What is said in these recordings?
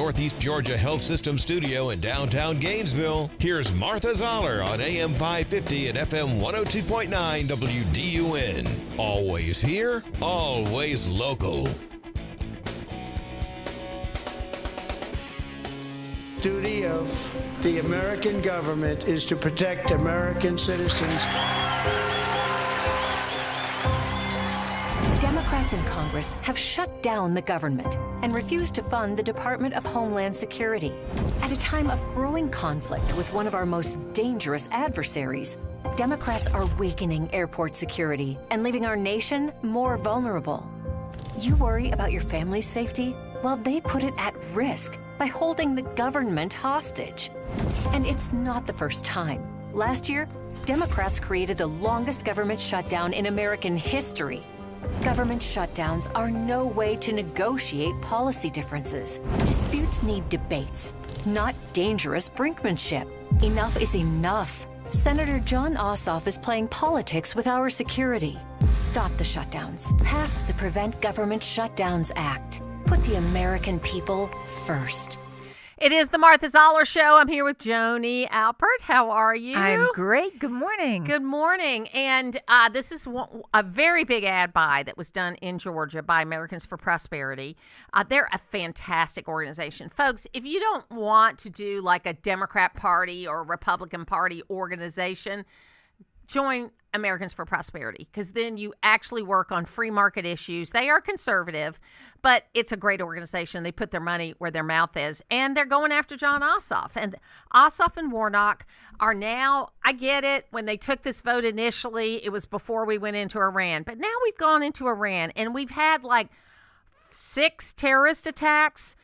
Northeast Georgia Health System studio in downtown Gainesville, here's Martha Zoller on AM 550 and FM 102.9 WDUN. Always here, always local. Duty of the American government is to protect American citizens. Democrats in Congress have shut down the government and refused to fund the Department of Homeland Security. At a time of growing conflict with one of our most dangerous adversaries, Democrats are weakening airport security and leaving our nation more vulnerable. You worry about your family's safety while they put it at risk by holding the government hostage. And it's not the first time. Last year, Democrats created the longest government shutdown in American history. Government shutdowns are no way to negotiate policy differences. Disputes need debates, not dangerous brinkmanship. Enough is enough. Senator Jon Ossoff is playing politics with our security. Stop the shutdowns. Pass the Prevent Government Shutdowns Act. Put the American people first. It is the Martha Zoller Show. I'm here with Joni Alpert. How are you? I'm great. Good morning. Good morning. And this is a very big ad buy that was done in Georgia by Americans for Prosperity. They're a fantastic organization. Folks, if you don't want to do like a Democrat Party or Republican Party organization, join Americans for Prosperity, because then you actually work on free market issues. They are conservative, but it's a great organization. They put their money where their mouth is, and they're going after Jon Ossoff. And Ossoff and Warnock are now, I get it, when they took this vote initially, it was before we went into Iran. But now we've gone into Iran, and we've had like 6 terrorist attacks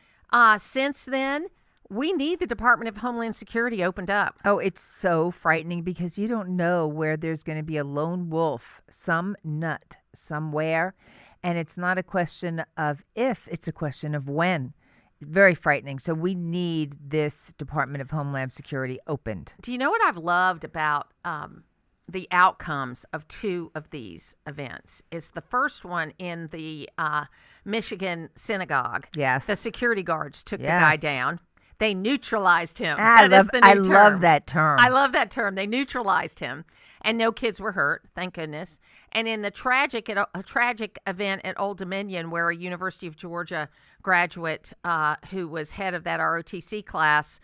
since then. We need the Department of Homeland Security opened up. Oh, it's so frightening because you don't know where there's going to be a lone wolf, some nut somewhere. And it's not a question of if, it's a question of when. Very frightening. So we need this Department of Homeland Security opened. Do you know what I've loved about the outcomes of 2 of these events? Is the first one in the Michigan synagogue. Yes. The security guards took the guy down. They neutralized him. I love that term. I love that term. They neutralized him, and no kids were hurt, thank goodness. And in the tragic event at Old Dominion, where a University of Georgia graduate who was head of that ROTC class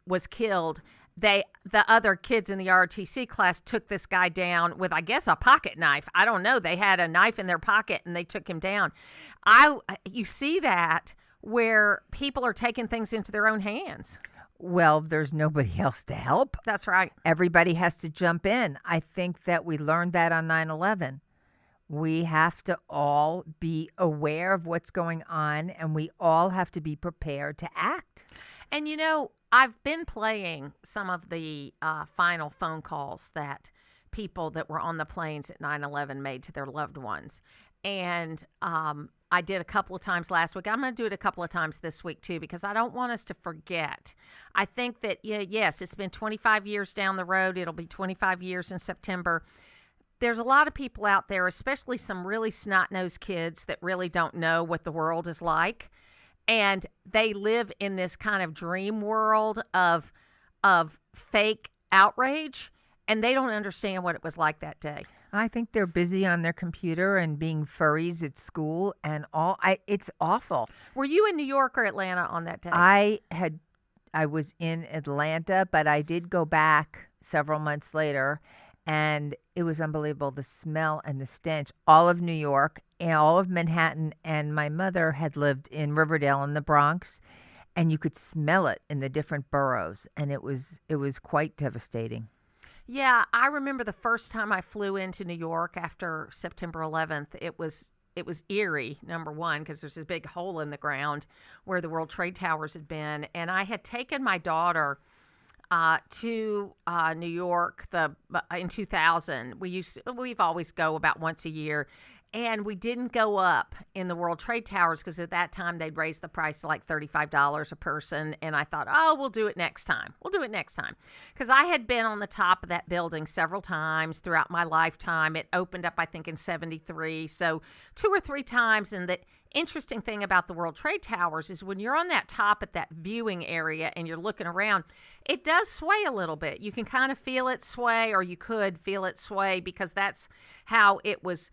was killed, the other kids in the ROTC class took this guy down with, I guess, a pocket knife. I don't know. They had a knife in their pocket, and they took him down. You see that where people are taking things into their own hands. Well, there's nobody else to help. That's right. Everybody has to jump in. I think that we learned that on 9/11. We have to all be aware of what's going on, and we all have to be prepared to act. And, you know, I've been playing some of the final phone calls that people that were on the planes at 9/11 made to their loved ones. And I did a couple of times last week. I'm going to do it a couple of times this week, too, because I don't want us to forget. I think that, yes, it's been 25 years down the road. It'll be 25 years in September. There's a lot of people out there, especially some really snot-nosed kids that really don't know what the world is like. And they live in this kind of dream world of fake outrage, and they don't understand what it was like that day. I think they're busy on their computer and being furries at school and all. It's awful. Were you in New York or Atlanta on that day? I was in Atlanta, but I did go back several months later, and it was unbelievable, the smell and the stench. All of New York and all of Manhattan, and my mother had lived in Riverdale in the Bronx, and you could smell it in the different boroughs, and it was quite devastating. Yeah, I remember the first time I flew into New York after September 11th. It was eerie, number one, because there's this big hole in the ground where the World Trade Towers had been. And I had taken my daughter to New York in 2000. We've always go about once a year. And we didn't go up in the World Trade Towers because at that time they'd raised the price to like $35 a person. And I thought, we'll do it next time. Because I had been on the top of that building several times throughout my lifetime. It opened up, I think, in 73. So 2 or 3 times interesting thing about the World Trade Towers is when you're on that top at that viewing area and you're looking around, it does sway a little bit. You can kind of feel it sway, or you could feel it sway, because that's how it was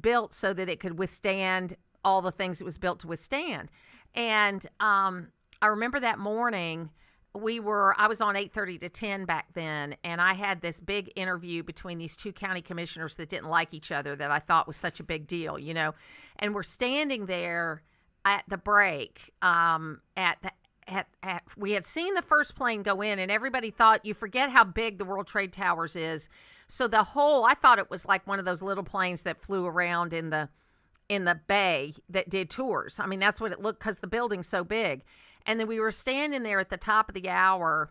built, so that it could withstand all the things it was built to withstand. And I remember that morning I was on 8:30 to 10 back then, and I had this big interview between these two county commissioners that didn't like each other that I thought was such a big deal, and we're standing there at the break we had seen the first plane go in, and everybody thought, you forget how big the World Trade Towers is. So I thought it was like one of those little planes that flew around in the bay that did tours. I mean, that's what it looked, because the building's so big. And then we were standing there at the top of the hour,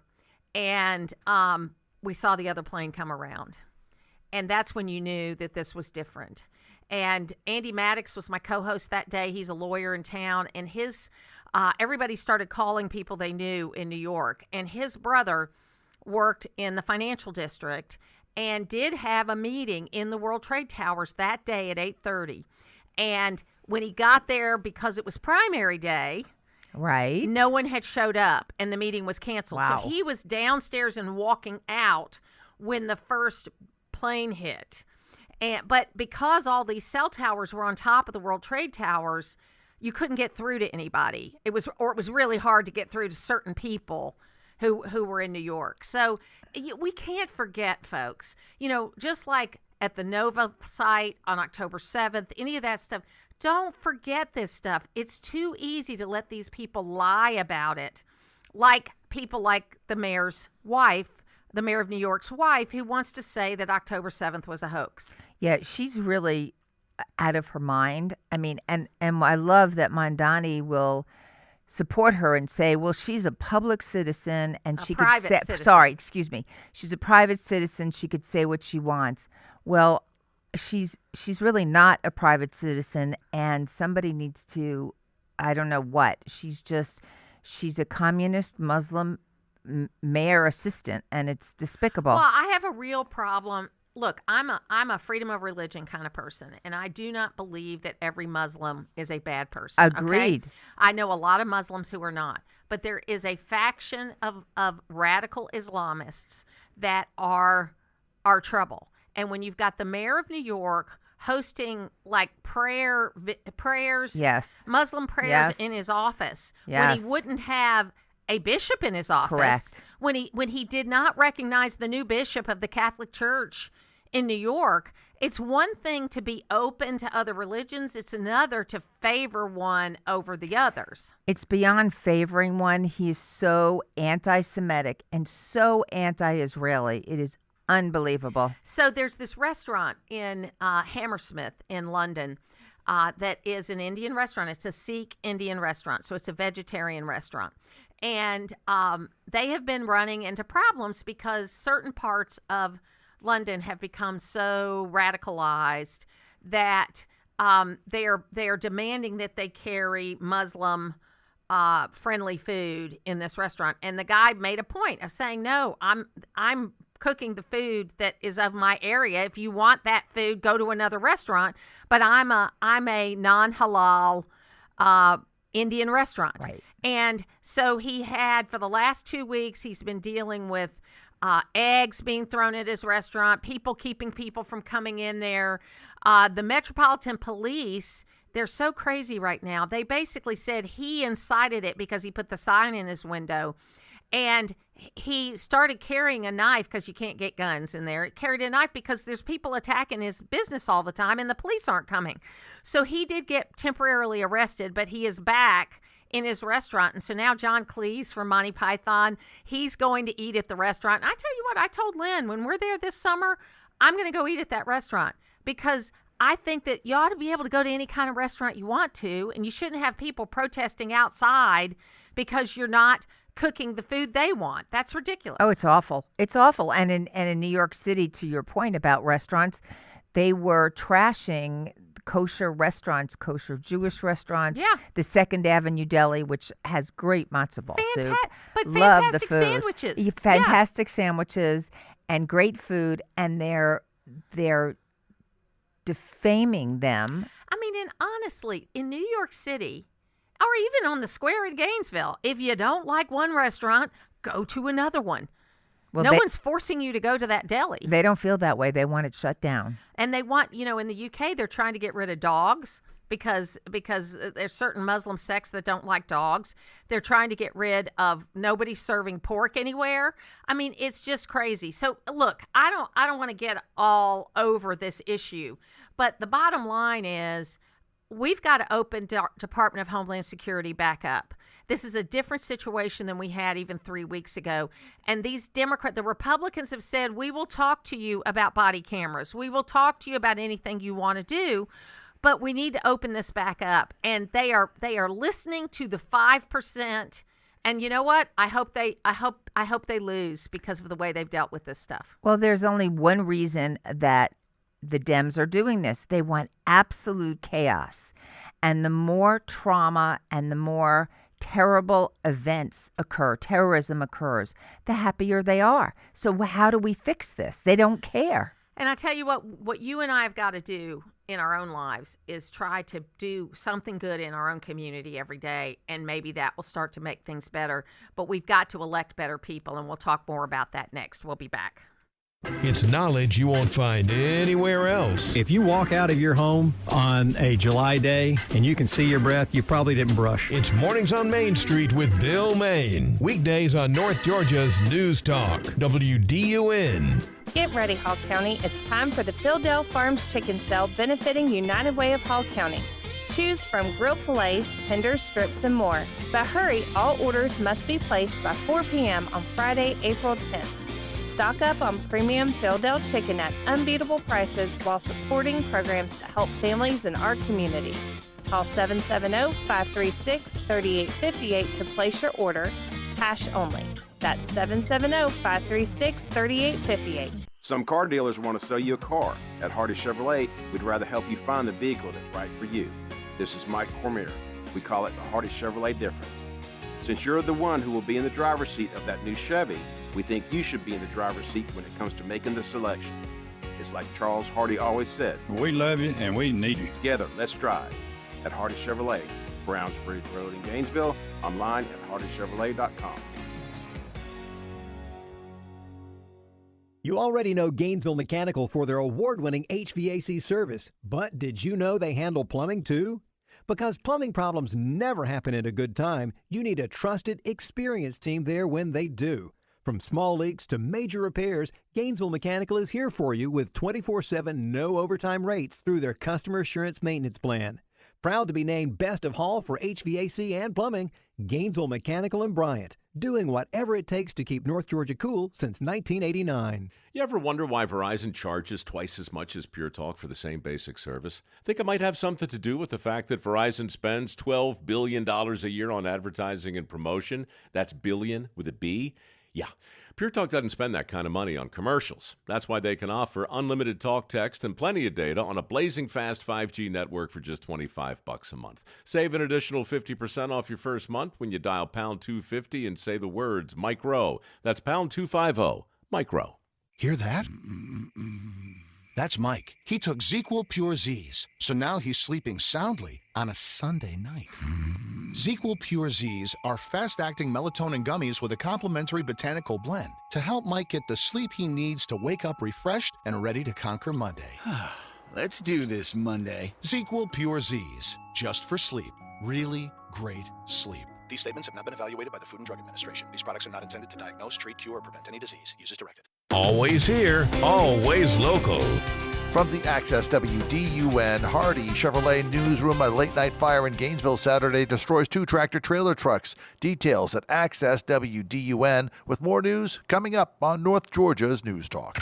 and we saw the other plane come around. And that's when you knew that this was different. And Andy Maddox was my co-host that day. He's a lawyer in town, and everybody started calling people they knew in New York. And his brother worked in the financial district and did have a meeting in the World Trade Towers that day at 8:30. And when he got there, because it was primary day, right, no one had showed up, and the meeting was canceled. Wow. So he was downstairs and walking out when the first plane hit. But because all these cell towers were on top of the World Trade Towers, you couldn't get through to anybody. It was really hard to get through to certain people who were in New York. So we can't forget, folks, just like at the Nova site on October 7th, any of that stuff, don't forget this stuff. It's too easy to let these people lie about it. Like people like the mayor's wife, the mayor of New York's wife, who wants to say that October 7th was a hoax. Yeah, she's really out of her mind. I mean, and I love that Mondani will support her and say, well, she's a public citizen and she could say, she's a private citizen. She could say what she wants. Well, she's really not a private citizen, and somebody needs to, I don't know what. She's a communist Muslim mayor assistant, and it's despicable. Well, I have a real problem. Look, I'm a freedom of religion kind of person, and I do not believe that every Muslim is a bad person. Agreed. Okay? I know a lot of Muslims who are not, but there is a faction of radical Islamists that are trouble. And when you've got the mayor of New York hosting like prayers, yes, Muslim prayers, yes, in his office, yes, when he wouldn't have a bishop in his office, correct, when he did not recognize the new bishop of the Catholic Church in New York, it's one thing to be open to other religions. It's another to favor one over the others. It's beyond favoring one. He is so anti-Semitic and so anti-Israeli. It is unbelievable. So there's this restaurant in Hammersmith in London that is an Indian restaurant. It's a Sikh Indian restaurant, so it's a vegetarian restaurant. And they have been running into problems because certain parts of London have become so radicalized that they are demanding that they carry Muslim friendly food in this restaurant. And the guy made a point of saying, no, I'm cooking the food that is of my area. If you want that food, go to another restaurant. But I'm a non-halal Indian restaurant. Right. And so he had, for the last 2 weeks, he's been dealing with eggs being thrown at his restaurant, people keeping people from coming in there. The Metropolitan Police, they're so crazy right now. They basically said he incited it because he put the sign in his window. And he started carrying a knife because you can't get guns in there. He carried a knife because there's people attacking his business all the time and the police aren't coming. So he did get temporarily arrested, but he is back in his restaurant. And so now John Cleese from Monty Python, he's going to eat at the restaurant. And I tell you what, I told Lynn, when we're there this summer, I'm going to go eat at that restaurant because I think that you ought to be able to go to any kind of restaurant you want to, and you shouldn't have people protesting outside because you're not cooking the food they want. That's ridiculous. Oh, it's awful. It's awful. And in New York City, to your point about restaurants, they were trashing kosher restaurants, kosher Jewish restaurants. Yeah. The Second Avenue Deli, which has great matzo ball soup. But Love the fantastic food. sandwiches. Fantastic sandwiches and great food. And they're defaming them. I mean, and honestly, in New York City, or even on the square in Gainesville, if you don't like one restaurant, go to another one. Well, no one's forcing you to go to that deli. They don't feel that way. They want it shut down. And they want, in the UK, they're trying to get rid of dogs because there's certain Muslim sects that don't like dogs. They're trying to get rid of nobody serving pork anywhere. I mean, it's just crazy. So look, I don't want to get all over this issue, but the bottom line is we've got to open Department of Homeland Security back up. This is a different situation than we had even 3 weeks ago. And the Republicans have said, we will talk to you about body cameras. We will talk to you about anything you want to do, but we need to open this back up. And they are listening to the 5%. And you know what? I hope they lose because of the way they've dealt with this stuff. Well, there's only one reason that the Dems are doing this. They want absolute chaos. And the more trauma and the more terrible events occur, terrorism occurs, the happier they are. So how do we fix this? They don't care. And I tell you what you and I have got to do in our own lives is try to do something good in our own community every day, and maybe that will start to make things better. But we've got to elect better people, and we'll talk more about that next. We'll be back. It's knowledge you won't find anywhere else. If you walk out of your home on a July day and you can see your breath, you probably didn't brush. It's Mornings on Main Street with Bill Main. Weekdays on North Georgia's News Talk, WDUN. Get ready, Hall County. It's time for the Phildale Farms Chicken Sale benefiting United Way of Hall County. Choose from grilled fillets, tenders, strips, and more. But hurry, all orders must be placed by 4 p.m. on Friday, April 10th. Stock up on premium Phildale chicken at unbeatable prices while supporting programs that help families in our community. Call 770-536-3858 to place your order, cash only. That's 770-536-3858. Some car dealers want to sell you a car. At Hardy Chevrolet, we'd rather help you find the vehicle that's right for you. This is Mike Cormier. We call it the Hardy Chevrolet difference. Since you're the one who will be in the driver's seat of that new Chevy, we think you should be in the driver's seat when it comes to making the selection. It's like Charles Hardy always said, we love you and we need you. Together, let's drive. At Hardy Chevrolet, Brownsbridge Road in Gainesville, online at hardychevrolet.com. You already know Gainesville Mechanical for their award-winning HVAC service, but did you know they handle plumbing too? Because plumbing problems never happen at a good time, you need a trusted, experienced team there when they do. From small leaks to major repairs, Gainesville Mechanical is here for you with 24/7 no overtime rates through their customer assurance maintenance plan. Proud to be named Best of Hall for HVAC and plumbing, Gainesville Mechanical and Bryant, doing whatever it takes to keep North Georgia cool since 1989. You ever wonder why Verizon charges twice as much as Pure Talk for the same basic service? Think it might have something to do with the fact that Verizon spends $12 billion a year on advertising and promotion. That's billion with a B. Yeah, Pure Talk doesn't spend that kind of money on commercials. That's why they can offer unlimited talk, text, and plenty of data on a blazing fast 5G network for just $25 a month. Save an additional 50% off your first month when you dial pound 250 and say the words micro. That's pound 250, micro. Hear that? That's Mike. He took ZQL Pure Z's, so now he's sleeping soundly on a Sunday night. ZQL Pure Z's are fast-acting melatonin gummies with a complementary botanical blend to help Mike get the sleep he needs to wake up refreshed and ready to conquer Monday. Let's do this Monday. ZQL Pure Z's, just for sleep. Really great sleep. These statements have not been evaluated by the Food and Drug Administration. These products are not intended to diagnose, treat, cure, or prevent any disease. Use as directed. Always here, always local. From the Access WDUN Hardy Chevrolet newsroom, a late-night fire in Gainesville Saturday destroys 2 tractor-trailer trucks. Details at Access WDUN, with more news coming up on North Georgia's News Talk.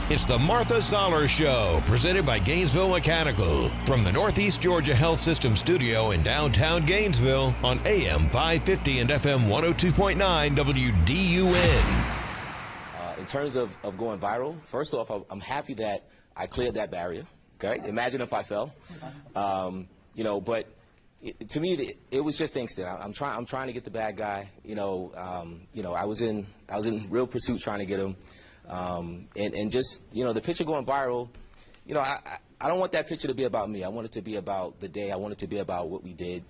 It's the Martha Zoller Show, presented by Gainesville Mechanical. From the Northeast Georgia Health System studio in downtown Gainesville on AM 550 and FM 102.9 WDUN. In terms of going viral, first off, I'm happy that I cleared that barrier. Okay, imagine if I fell. But to me, it was just instant. I'm trying to get the bad guy. I was in real pursuit trying to get him. And just the picture going viral. I don't want that picture to be about me. I want it to be about the day. I want it to be about what we did.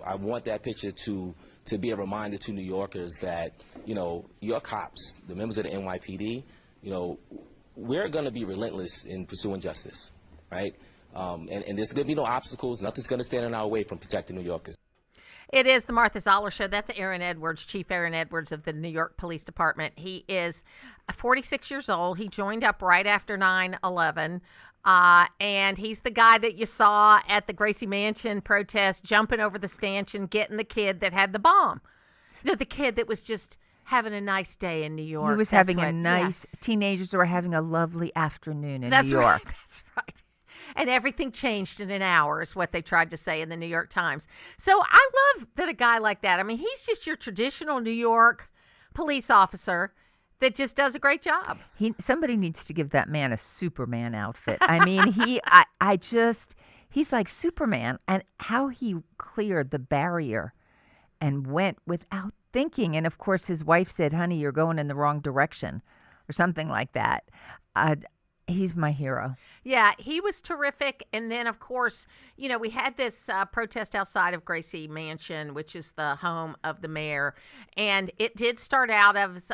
I want that picture to be a reminder to New Yorkers that, your cops, the members of the NYPD, we're going to be relentless in pursuing justice, right? And there's going to be no obstacles. Nothing's going to stand in our way from protecting New Yorkers. It is the Martha Zoller Show. That's Aaron Edwards, Chief Aaron Edwards of the New York Police Department. He is 46 years old. He joined up right after 9/11. And he's the guy that you saw at the Gracie Mansion protest, jumping over the stanchion, getting the kid that had the bomb. The kid that was just having a nice day in New York. He was having a nice, teenagers were having a lovely afternoon in New York. Right, that's right. And everything changed in an hour is what they tried to say in the New York Times. So I love that a guy like that, I mean, he's just your traditional New York police officer that just does a great job. Somebody needs to give that man a Superman outfit. I mean, he's like Superman, and how he cleared the barrier and went without thinking. And of course, his wife said, "Honey, you're going in the wrong direction," or something like that. He's my hero. Yeah, he was terrific. And then, of course, we had this protest outside of Gracie Mansion, which is the home of the mayor. And it did start out as,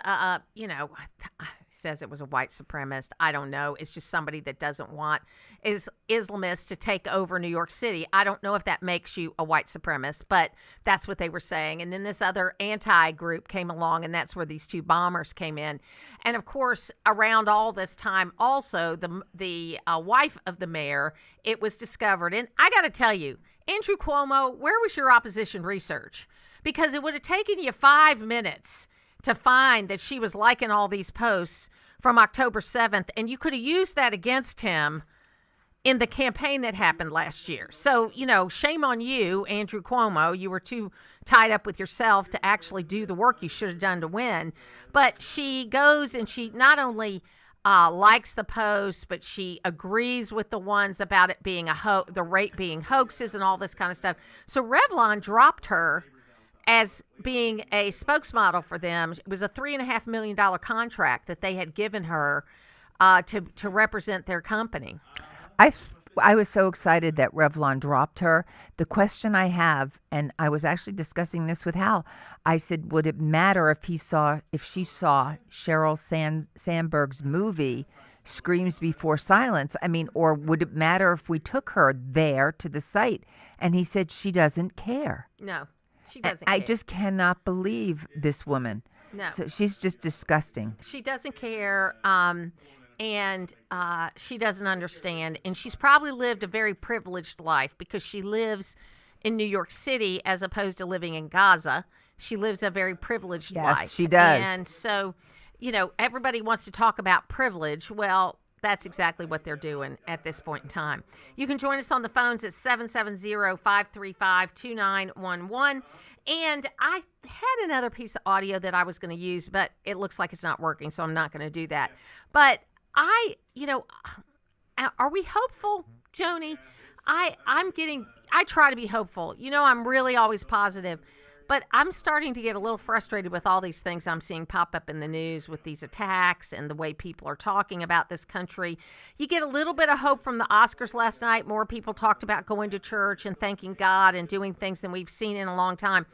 says it was a white supremacist. I don't know. It's just somebody that doesn't want Islamists to take over New York City. I don't know if that makes you a white supremacist, but that's what they were saying. And then this other anti-group came along, and that's where these two bombers came in. And, of course, around all this time, also, the wife of the mayor, it was discovered. And I got to tell you, Andrew Cuomo, where was your opposition research? Because it would have taken you 5 minutes to find that she was liking all these posts from October 7th, and you could have used that against him in the campaign that happened last year. So, shame on you, Andrew Cuomo. You were too tied up with yourself to actually do the work you should have done to win. But she goes and she not only likes the post, but she agrees with the ones about it being the rape being hoaxes and all this kind of stuff. So Revlon dropped her as being a spokesmodel for them. It was a $3.5 million contract that they had given her to represent their company. I was so excited that Revlon dropped her. The question I have, and I was actually discussing this with Hal, I said, would it matter if she saw Sheryl Sandberg's movie, Screams Before Silence? I mean, or would it matter if we took her there to the site? And he said she doesn't care. No. She doesn't care. I care. just cannot believe this woman. No. So she's just disgusting. She doesn't care, and she doesn't understand. And she's probably lived a very privileged life because she lives in New York City as opposed to living in Gaza. She lives a very privileged life. Yes, she does. And so, everybody wants to talk about privilege. Well, that's exactly what they're doing at this point in time. You can join us on the phones at 770-535-2911. And I had another piece of audio that I was going to use, but it looks like it's not working, so I'm not going to do that. But are we hopeful, Joni? I try to be hopeful. I'm really always positive. But I'm starting to get a little frustrated with all these things I'm seeing pop up in the news with these attacks and the way people are talking about this country. You get a little bit of hope from the Oscars last night. More people talked about going to church and thanking God and doing things than we've seen in a long time.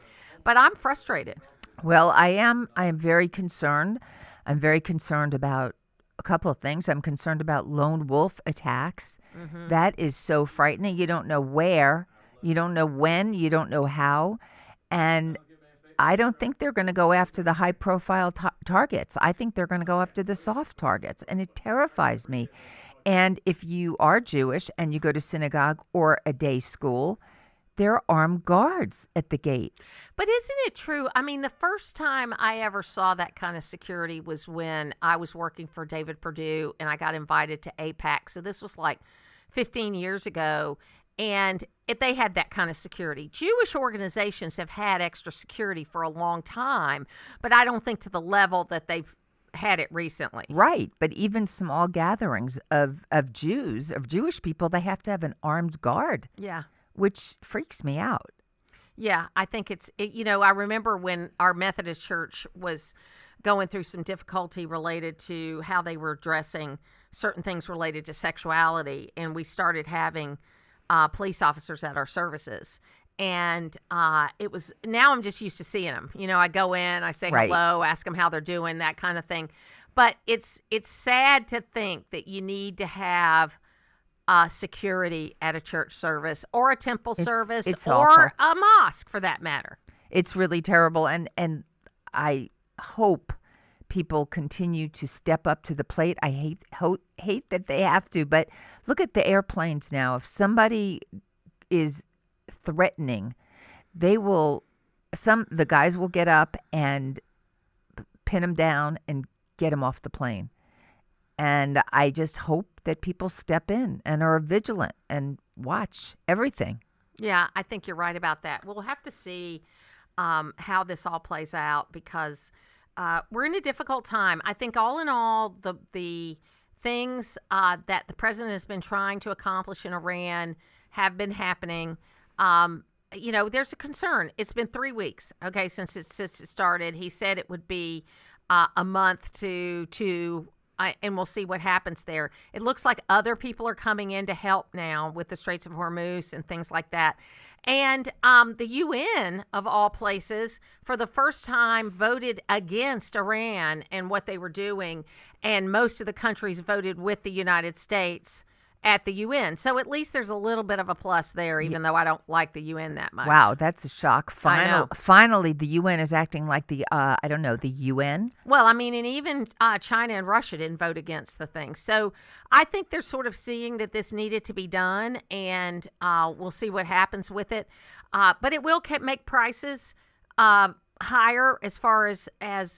But I'm frustrated. Well, I am very concerned. I'm very concerned about a couple of things. I'm concerned about lone wolf attacks. Mm-hmm. That is so frightening. You don't know where, you don't know when, you don't know how. And I don't think they're going to go after the high-profile targets. I think they're going to go after the soft targets, and it terrifies me. And if you are Jewish and you go to synagogue or a day school, there are armed guards at the gate. But isn't it true? I mean, the first time I ever saw that kind of security was when I was working for David Perdue, and I got invited to AIPAC. So this was like 15 years ago. And if they had that kind of security, Jewish organizations have had extra security for a long time, but I don't think to the level that they've had it recently. Right. But even small gatherings of Jewish people, they have to have an armed guard. Yeah. Which freaks me out. Yeah. I think I remember when our Methodist church was going through some difficulty related to how they were addressing certain things related to sexuality, and we started having police officers at our services. And it was, now I'm just used to seeing them. You know, I go in, I say hello, ask them how they're doing, that kind of thing. But it's sad to think that you need to have security at a church service or a temple service or a mosque, for that matter. It's really terrible, and I hope people continue to step up to the plate. I hate that they have to, but look at the airplanes now. If somebody is threatening, the guys will get up and pin them down and get them off the plane. And I just hope that people step in and are vigilant and watch everything. Yeah, I think you're right about that. We'll have to see how this all plays out, because we're in a difficult time. I think all in all, the things that the president has been trying to accomplish in Iran have been happening. You know, there's a concern. It's been 3 weeks, okay, since it started. He said it would be a month to and we'll see what happens there. It looks like other people are coming in to help now with the Straits of Hormuz and things like that. And the UN, of all places, for the first time voted against Iran and what they were doing. And most of the countries voted with the United States at the UN. So at least there's a little bit of a plus there, even though I don't like the UN that much. Wow, that's a shock. I know. Finally, the UN is acting like the UN. Well, I mean, and even China and Russia didn't vote against the thing. So I think they're sort of seeing that this needed to be done, and we'll see what happens with it. But it will make prices higher as far as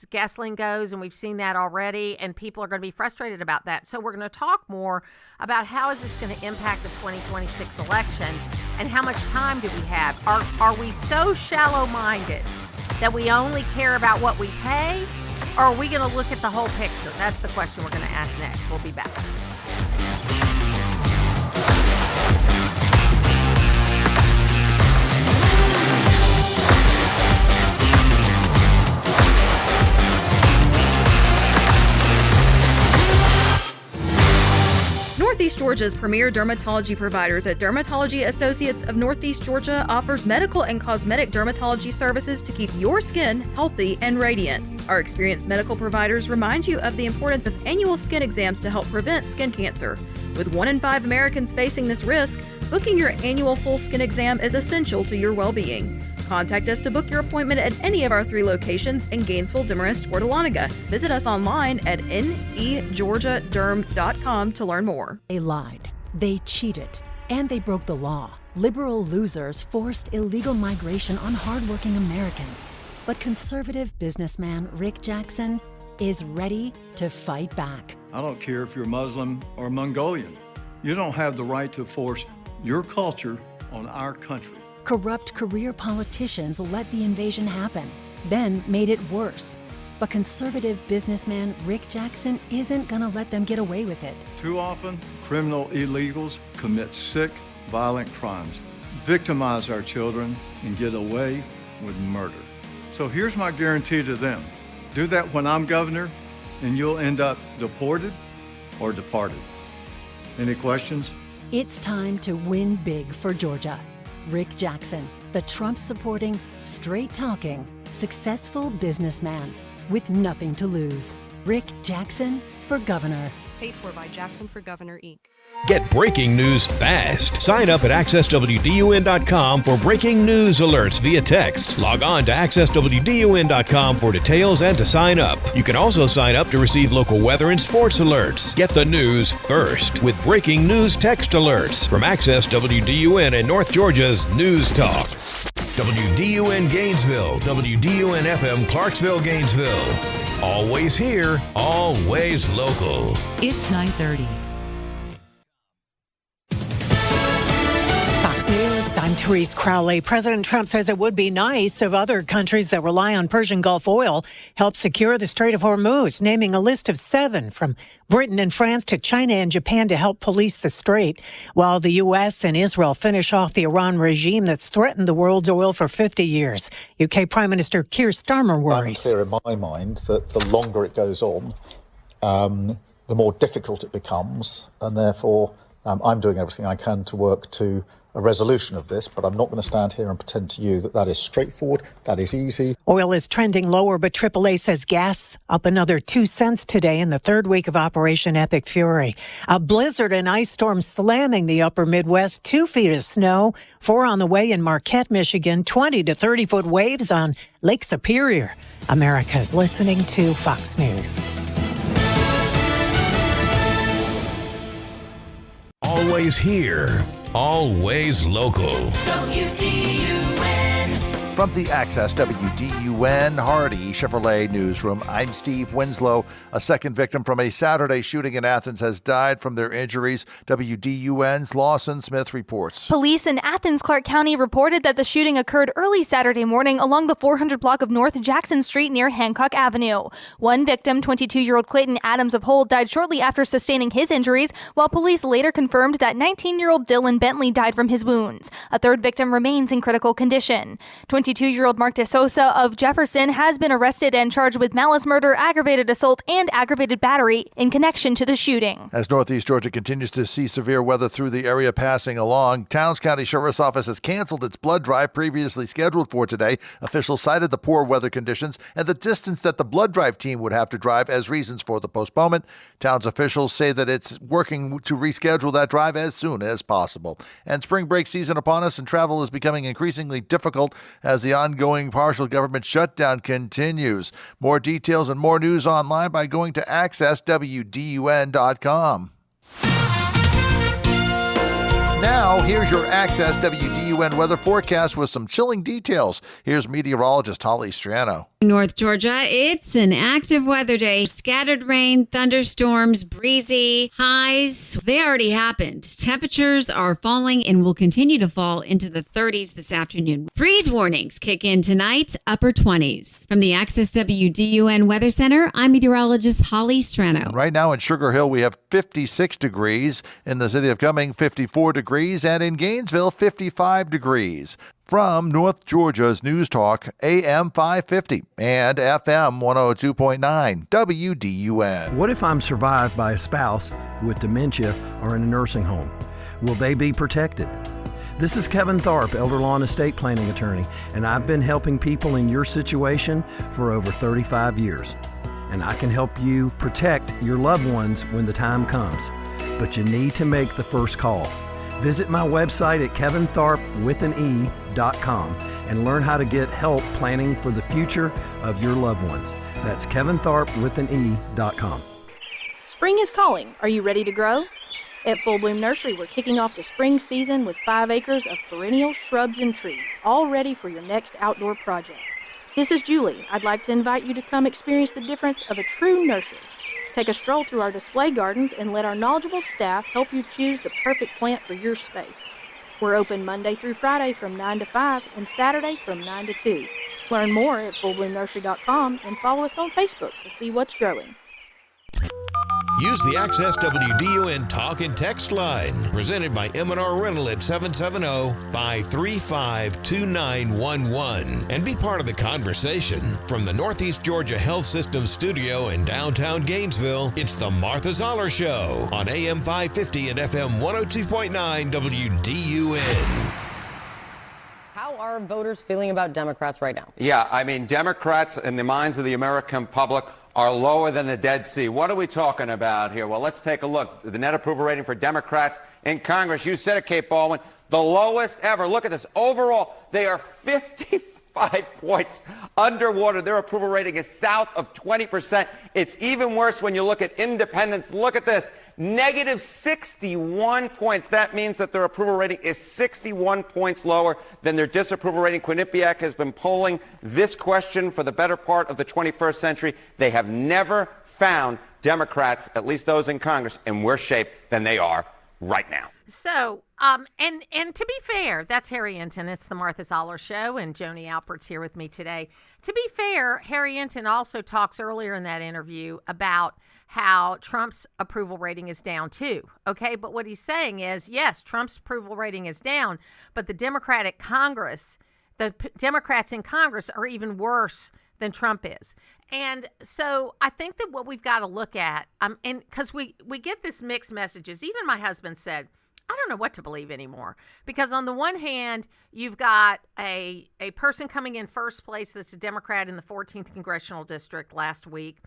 gasoline goes, and we've seen that already, and people are going to be frustrated about that. So we're going to talk more about how is this going to impact the 2026 election, and how much time do we have? Are we so shallow-minded that we only care about what we pay, or are we going to look at the whole picture? That's the question we're going to ask next. We'll be back. Northeast Georgia's premier dermatology providers at Dermatology Associates of Northeast Georgia offers medical and cosmetic dermatology services to keep your skin healthy and radiant. Our experienced medical providers remind you of the importance of annual skin exams to help prevent skin cancer. With 1 in 5 Americans facing this risk, booking your annual full skin exam is essential to your well-being. Contact us to book your appointment at any of our 3 locations in Gainesville, Demarest, or Dahlonega. Visit us online at negeorgiaderm.com to learn more. They lied, they cheated, and they broke the law. Liberal losers forced illegal migration on hardworking Americans. But conservative businessman Rick Jackson is ready to fight back. I don't care if you're Muslim or Mongolian. You don't have the right to force your culture on our country. Corrupt career politicians let the invasion happen, then made it worse. But conservative businessman Rick Jackson isn't going to let them get away with it. Too often, criminal illegals commit sick, violent crimes, victimize our children, and get away with murder. So here's my guarantee to them. Do that when I'm governor, and you'll end up deported or departed. Any questions? It's time to win big for Georgia. Rick Jackson, the Trump-supporting, straight-talking, successful businessman with nothing to lose. Rick Jackson for governor. Paid for by Jackson for Governor, Inc. Get breaking news fast. Sign up at accesswdun.com for breaking news alerts via text. Log on to accesswdun.com for details and to sign up. You can also sign up to receive local weather and sports alerts. Get the news first with breaking news text alerts from Access WDUN and North Georgia's News Talk. WDUN Gainesville, WDUN FM Clarksville, Gainesville. Always here, always local. It's 9:30. Fox News, I'm Therese Crowley. President Trump says it would be nice if other countries that rely on Persian Gulf oil help secure the Strait of Hormuz, naming a list of 7 from Britain and France to China and Japan to help police the strait, while the U.S. and Israel finish off the Iran regime that's threatened the world's oil for 50 years. UK Prime Minister Keir Starmer worries. It's clear in my mind that the longer it goes on, the more difficult it becomes, and therefore I'm doing everything I can to work to a resolution of this, but I'm not going to stand here and pretend to you that that is straightforward, that is easy. Oil is trending lower, but AAA says gas up another 2 cents today in the third week of Operation Epic Fury. A blizzard and ice storm slamming the upper Midwest, 2 feet of snow, 4 on the way in Marquette, Michigan, 20 to 30-foot waves on Lake Superior. America's listening to Fox News. Always here, always local. From the Access WDUN Hardy Chevrolet Newsroom, I'm Steve Winslow. A second victim from a Saturday shooting in Athens has died from their injuries. WDUN's Lawson Smith reports. Police in Athens, Clark County reported that the shooting occurred early Saturday morning along the 400 block of North Jackson Street near Hancock Avenue. One victim, 22-year-old Clayton Adams of Hold, died shortly after sustaining his injuries, while police later confirmed that 19-year-old Dylan Bentley died from his wounds. A third victim remains in critical condition. 22-year-old Mark DeSosa of Jefferson has been arrested and charged with malice murder, aggravated assault, and aggravated battery in connection to the shooting. As Northeast Georgia continues to see severe weather through the area passing along, Towns County Sheriff's Office has canceled its blood drive previously scheduled for today. Officials cited the poor weather conditions and the distance that the blood drive team would have to drive as reasons for the postponement. Towns officials say that it's working to reschedule that drive as soon as possible. And spring break season upon us, and travel is becoming increasingly difficult as the ongoing partial government shutdown continues. More details and more news online by going to accesswdun.com. Now, here's your Access WDUN weather forecast with some chilling details. Here's meteorologist Holly Strano. North Georgia, it's an active weather day. Scattered rain, thunderstorms, breezy, highs. They already happened. Temperatures are falling and will continue to fall into the 30s this afternoon. Freeze warnings kick in tonight, upper 20s. From the Access WDUN Weather Center, I'm meteorologist Holly Strano. And right now in Sugar Hill, we have 56 degrees. In the city of Cumming, 54 degrees. And in Gainesville, 55 degrees. From North Georgia's News Talk, AM 550 and FM 102.9 WDUN. What if I'm survived by a spouse with dementia or in a nursing home? Will they be protected? This is Kevin Tharp, elder law and estate planning attorney, and I've been helping people in your situation for over 35 years. And I can help you protect your loved ones when the time comes. But you need to make the first call. Visit my website at kevintharp.com and learn how to get help planning for the future of your loved ones. That's kevintharp.com. Spring is calling. Are you ready to grow? At Full Bloom Nursery, we're kicking off the spring season with 5 acres of perennial shrubs and trees, all ready for your next outdoor project. This is Julie. I'd like to invite you to come experience the difference of a true nursery. Take a stroll through our display gardens and let our knowledgeable staff help you choose the perfect plant for your space. We're open Monday through Friday from 9 to 5 and Saturday from 9 to 2. Learn more at fullbloomnursery.com and follow us on Facebook to see what's growing. Use the Access WDUN Talk and Text line, presented by M&R Rental at 770-535-2911, and be part of the conversation. From the Northeast Georgia Health System studio in downtown Gainesville, it's the Martha Zoller Show on AM 550 and FM 102.9 WDUN. How are voters feeling about Democrats right now? Yeah, I mean, Democrats in the minds of the American public are lower than the Dead Sea. What are we talking about here? Well, let's take a look. The net approval rating for Democrats in Congress, you said it, Kate Baldwin, the lowest ever. Look at this. Overall, they are 55 points underwater. Their approval rating is south of 20%. It's even worse when you look at independents. Look at this. Negative 61 points. That means that their approval rating is 61 points lower than their disapproval rating. Quinnipiac has been polling this question for the better part of the 21st century. They have never found Democrats, at least those in Congress, in worse shape than they are right now. So, and to be fair, that's Harry Enton. It's the Martha Zoller Show, and Joni Alpert's here with me today. To be fair, Harry Enton also talks earlier in that interview about how Trump's approval rating is down too. Okay, but what he's saying is, yes, Trump's approval rating is down, but the Democrats in Congress are even worse than Trump is. And so I think that what we've got to look at, and because we get this mixed messages. Even my husband said, I don't know what to believe anymore. Because on the one hand, you've got a person coming in first place that's a Democrat in the 14th Congressional District last week.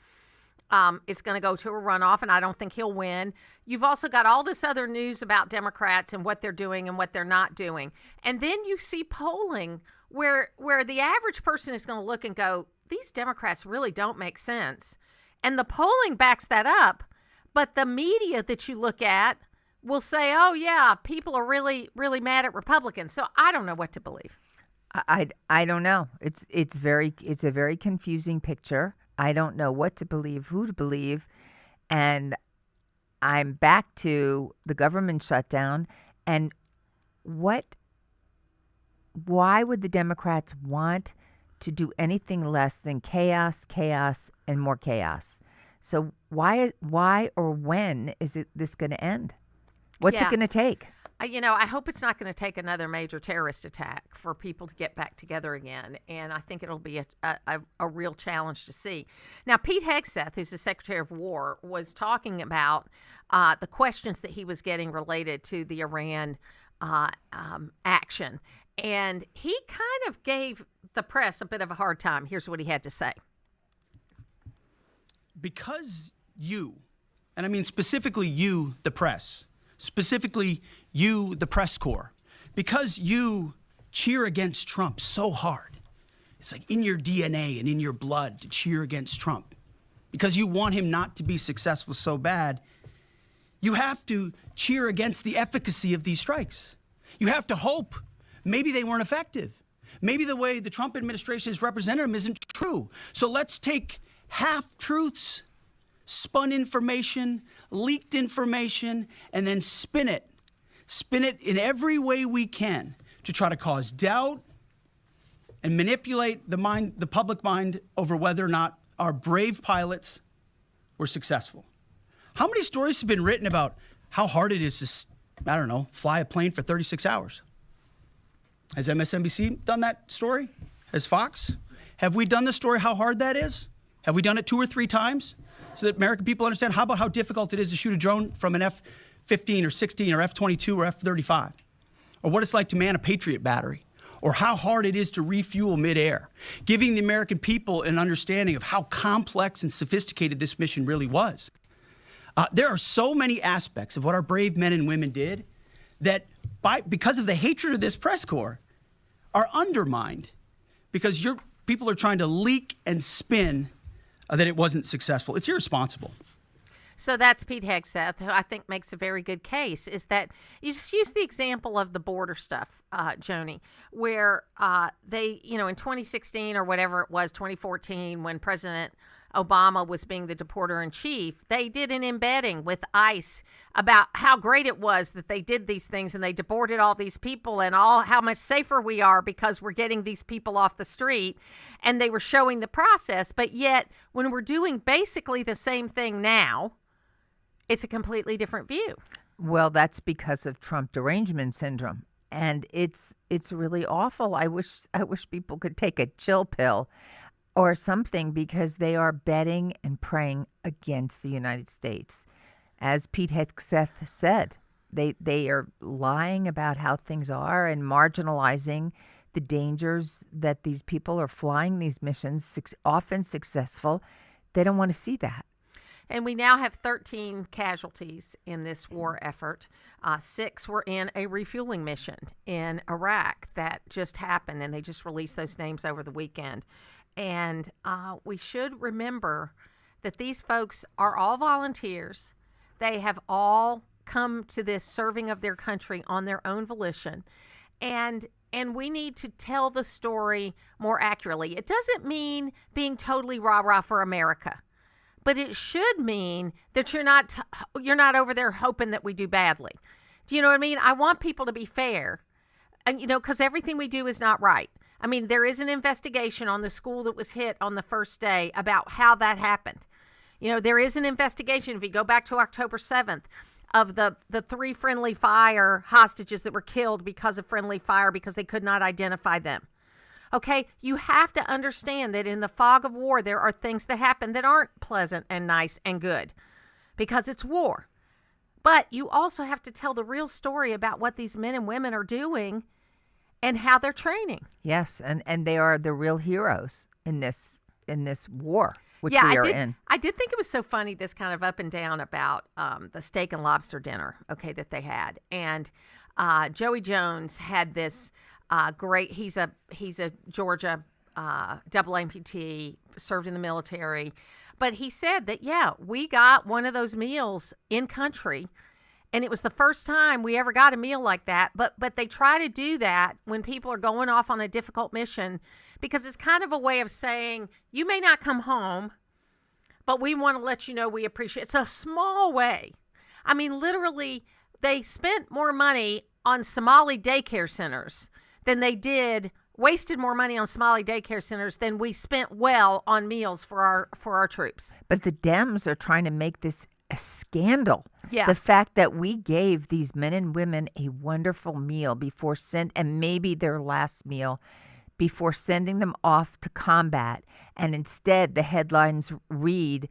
Is going to go to a runoff, and I don't think he'll win. You've also got all this other news about Democrats and what they're doing and what they're not doing. And then you see polling where the average person is going to look and go, these Democrats really don't make sense. And the polling backs that up, but the media that you look at will say, oh, yeah, people are really, really mad at Republicans. So I don't know what to believe. I don't know. It's a very confusing picture. I don't know what to believe, who to believe, and I'm back to the government shutdown. And why would the Democrats want to do anything less than chaos, and more chaos? So why or when is this going to end? What's it going to take? I hope it's not going to take another major terrorist attack for people to get back together again. And I think it'll be a real challenge to see. Now, Pete Hegseth, who's the Secretary of War, was talking about the questions that he was getting related to the Iran action. And he kind of gave the press a bit of a hard time. Here's what he had to say. Because you, and I mean specifically you, the press, specifically you, the press corps, because you cheer against Trump so hard. It's like in your DNA and in your blood to cheer against Trump. Because you want him not to be successful so bad, you have to cheer against the efficacy of these strikes. You have to hope maybe they weren't effective. Maybe the way the Trump administration has represented them isn't true. So let's take half-truths, spun information, leaked information, and then spin it in every way we can to try to cause doubt and manipulate the public mind over whether or not our brave pilots were successful. How many stories have been written about how hard it is to, fly a plane for 36 hours? Has MSNBC done that story? Has Fox? Have we done the story how hard that is? Have we done it 2 or 3 times so that American people understand? How about how difficult it is to shoot a drone from an F-15 or 16 or F-22 or F-35? Or what it's like to man a Patriot battery? Or how hard it is to refuel midair? Giving the American people an understanding of how complex and sophisticated this mission really was. There are so many aspects of what our brave men and women did that because of the hatred of this press corps are undermined because your people are trying to leak and spin that it wasn't successful. It's irresponsible. So that's Pete Hegseth, who I think makes a very good case, is that you just use the example of the border stuff, Joni, where they, in 2016 or whatever it was, 2014, when President Obama was being the deporter-in-chief, they did an embedding with ICE about how great it was that they did these things and they deported all these people and how much safer we are because we're getting these people off the street. And they were showing the process. But yet, when we're doing basically the same thing now, it's a completely different view. Well, that's because of Trump derangement syndrome. And it's really awful. I wish people could take a chill pill or something, because they are betting and praying against the United States. As Pete Hegseth said, they are lying about how things are and marginalizing the dangers that these people are flying these missions, often successful. They don't want to see that. And we now have 13 casualties in this war effort. 6 were in a refueling mission in Iraq that just happened, and they just released those names over the weekend. And we should remember that these folks are all volunteers. They have all come to this serving of their country on their own volition. And we need to tell the story more accurately. It doesn't mean being totally rah-rah for America, but it should mean that you're not over there hoping that we do badly. Do you know what I mean? I want people to be fair, and because everything we do is not right. I mean, there is an investigation on the school that was hit on the first day about how that happened. There is an investigation, if you go back to October 7th, of the 3 friendly fire hostages that were killed because of friendly fire because they could not identify them. Okay, you have to understand that in the fog of war, there are things that happen that aren't pleasant and nice and good because it's war. But you also have to tell the real story about what these men and women are doing and how they're training. Yes, and they are the real heroes in this war, which we are in. I did think it was so funny, this kind of up and down about the steak and lobster dinner, okay, that they had. And Joey Jones had this great, he's a Georgia double amputee, served in the military. But he said that, yeah, we got one of those meals in country, and it was the first time we ever got a meal like that. But they try to do that when people are going off on a difficult mission because it's kind of a way of saying, you may not come home, but we want to let you know we appreciate it. It's a small way. I mean, literally, they spent more money on Somali daycare centers than they wasted more money on Somali daycare centers than we spent well on meals for our troops. But the Dems are trying to make this a scandal. Yeah. The fact that we gave these men and women a wonderful meal and maybe their last meal before sending them off to combat. And instead, the headlines read,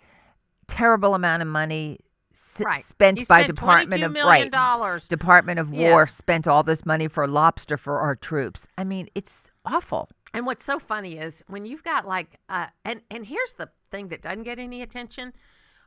terrible amount of money spent by Department of Department of War spent all this money for lobster for our troops. I mean, it's awful. And what's so funny is when you've got and here's the thing that doesn't get any attention.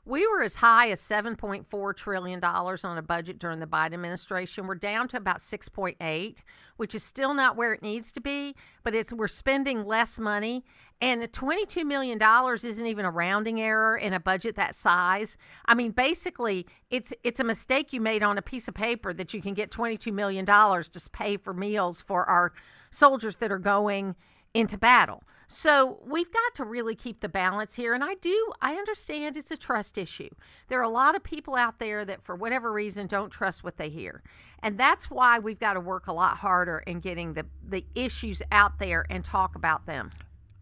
We were as high as $7.4 trillion on a budget during the Biden administration. We're down to about 6.8, which is still not where it needs to be, but we're spending less money. And $22 million isn't even a rounding error in a budget that size. I mean, basically, it's a mistake you made on a piece of paper that you can get $22 million to pay for meals for our soldiers that are going into battle. So we've got to really keep the balance here. And I understand it's a trust issue. There are a lot of people out there that for whatever reason don't trust what they hear. And that's why we've got to work a lot harder in getting the issues out there and talk about them.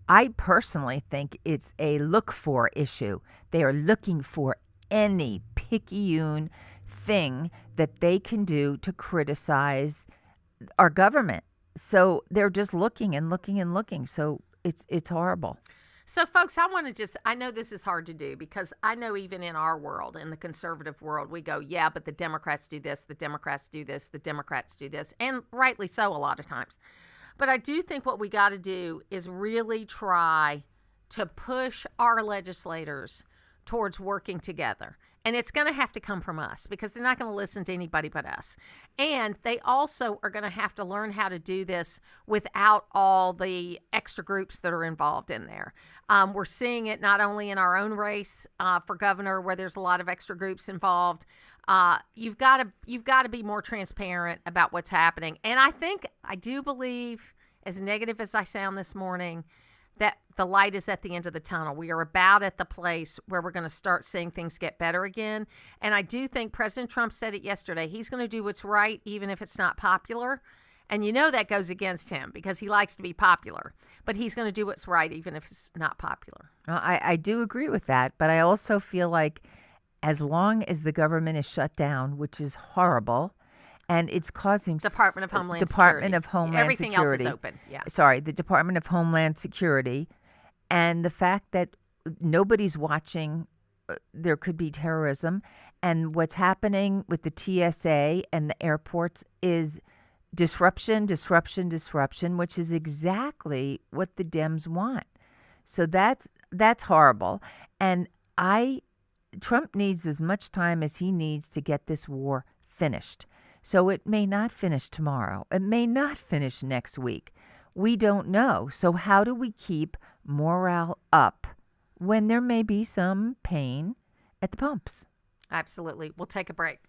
I personally think it's a look for issue. They are looking for any picayune thing that they can do to criticize our government. So they're just looking and looking and looking. So it's horrible. So, folks, I know this is hard to do because I know even in our world, in the conservative world, we go, yeah, but the Democrats do this, the Democrats do this, the Democrats do this, and rightly so a lot of times. But I do think what we got to do is really try to push our legislators towards working together. And it's going to have to come from us because they're not going to listen to anybody but us. And they also are going to have to learn how to do this without all the extra groups that are involved in there. We're seeing it not only in our own race for governor where there's a lot of extra groups involved. You've got to be more transparent about what's happening. And I do believe, as negative as I sound this morning, that the light is at the end of the tunnel. We are about at the place where we're going to start seeing things get better again. And I do think President Trump said it yesterday. He's going to do what's right, even if it's not popular. And you know that goes against him because he likes to be popular. But he's going to do what's right, even if it's not popular. I do agree with that. But I also feel like as long as the government is shut down, which is horrible, and it's causing Department of Homeland Security. Everything else is open. Yeah. Sorry, the Department of Homeland Security, and the fact that nobody's watching, there could be terrorism, and what's happening with the TSA and the airports is disruption, which is exactly what the Dems want. So that's horrible, and Trump needs as much time as he needs to get this war finished. So it may not finish tomorrow. It may not finish next week. We don't know. So how do we keep morale up when there may be some pain at the pumps? Absolutely. We'll take a break.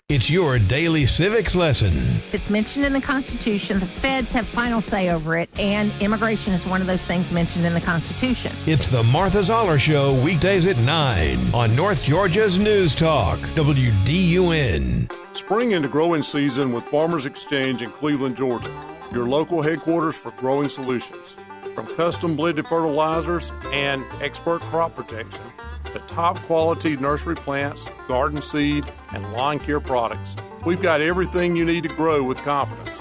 It's your daily civics lesson. If it's mentioned in the Constitution, the feds have final say over it, and immigration is one of those things mentioned in the Constitution. It's the Martha Zoller Show, weekdays at 9 on North Georgia's News Talk, WDUN. Spring into growing season with Farmers Exchange in Cleveland, Georgia, your local headquarters for growing solutions. From custom blended fertilizers and expert crop protection to top quality nursery plants, garden seed, and lawn care products, we've got everything you need to grow with confidence.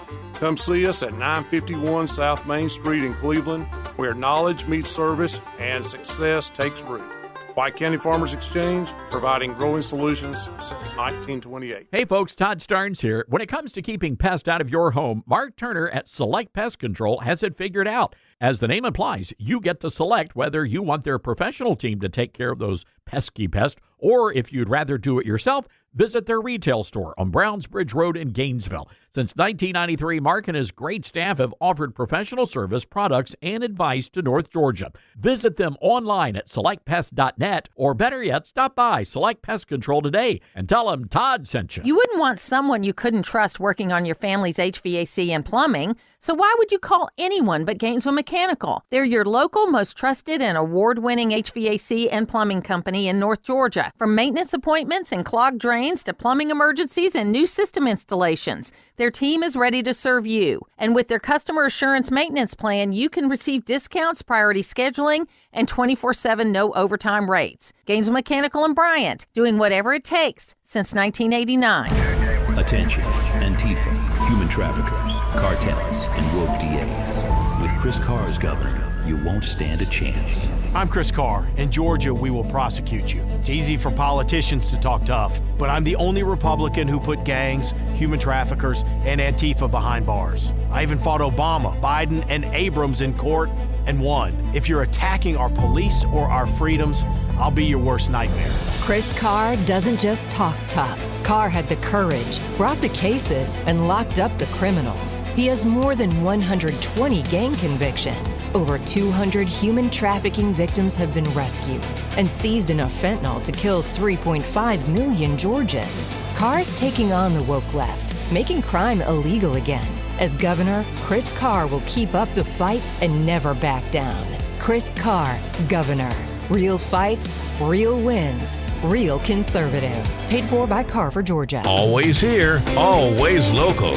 Come see us at 951 South Main Street in Cleveland, where knowledge meets service and success takes root. White County Farmers Exchange, providing growing solutions since 1928. Hey folks, Todd Starnes here. When it comes to keeping pests out of your home, Mark Turner at Select Pest Control has it figured out. As the name implies, you get to select whether you want their professional team to take care of those pesky pests, or if you'd rather do it yourself, visit their retail store on Brownsbridge Road in Gainesville. Since 1993, Mark and his great staff have offered professional service, products, and advice to North Georgia. Visit them online at selectpest.net, or better yet, stop by Select Pest Control today and tell them Todd sent you. You wouldn't want someone you couldn't trust working on your family's HVAC and plumbing, so why would you call anyone but Gainesville Mechanical? They're your local, most trusted and award-winning HVAC and plumbing company in North Georgia. From maintenance appointments and clogged drains to plumbing emergencies and new system installations, their team is ready to serve you. And with their customer assurance maintenance plan, you can receive discounts, priority scheduling, and 24/7 no overtime rates. Gainesville Mechanical and Bryant, doing whatever it takes since 1989. Attention, Antifa, human traffickers, cartels, and woke DAs. With Chris Carr as governor, you won't stand a chance. I'm Chris Carr. In Georgia, we will prosecute you. It's easy for politicians to talk tough, but I'm the only Republican who put gangs, human traffickers, and Antifa behind bars. I even fought Obama, Biden, and Abrams in court and won. If you're attacking our police or our freedoms, I'll be your worst nightmare. Chris Carr doesn't just talk tough. Carr had the courage, brought the cases, and locked up the criminals. He has more than 120 gang convictions. Over 200 human trafficking victims have been rescued and seized enough fentanyl to kill 3.5 million Georgians. Carr's taking on the woke left, making crime illegal again. As governor, Chris Carr will keep up the fight and never back down. Chris Carr, governor. Real fights, real wins, real conservative. Paid for by Carver, Georgia. Always here, always local.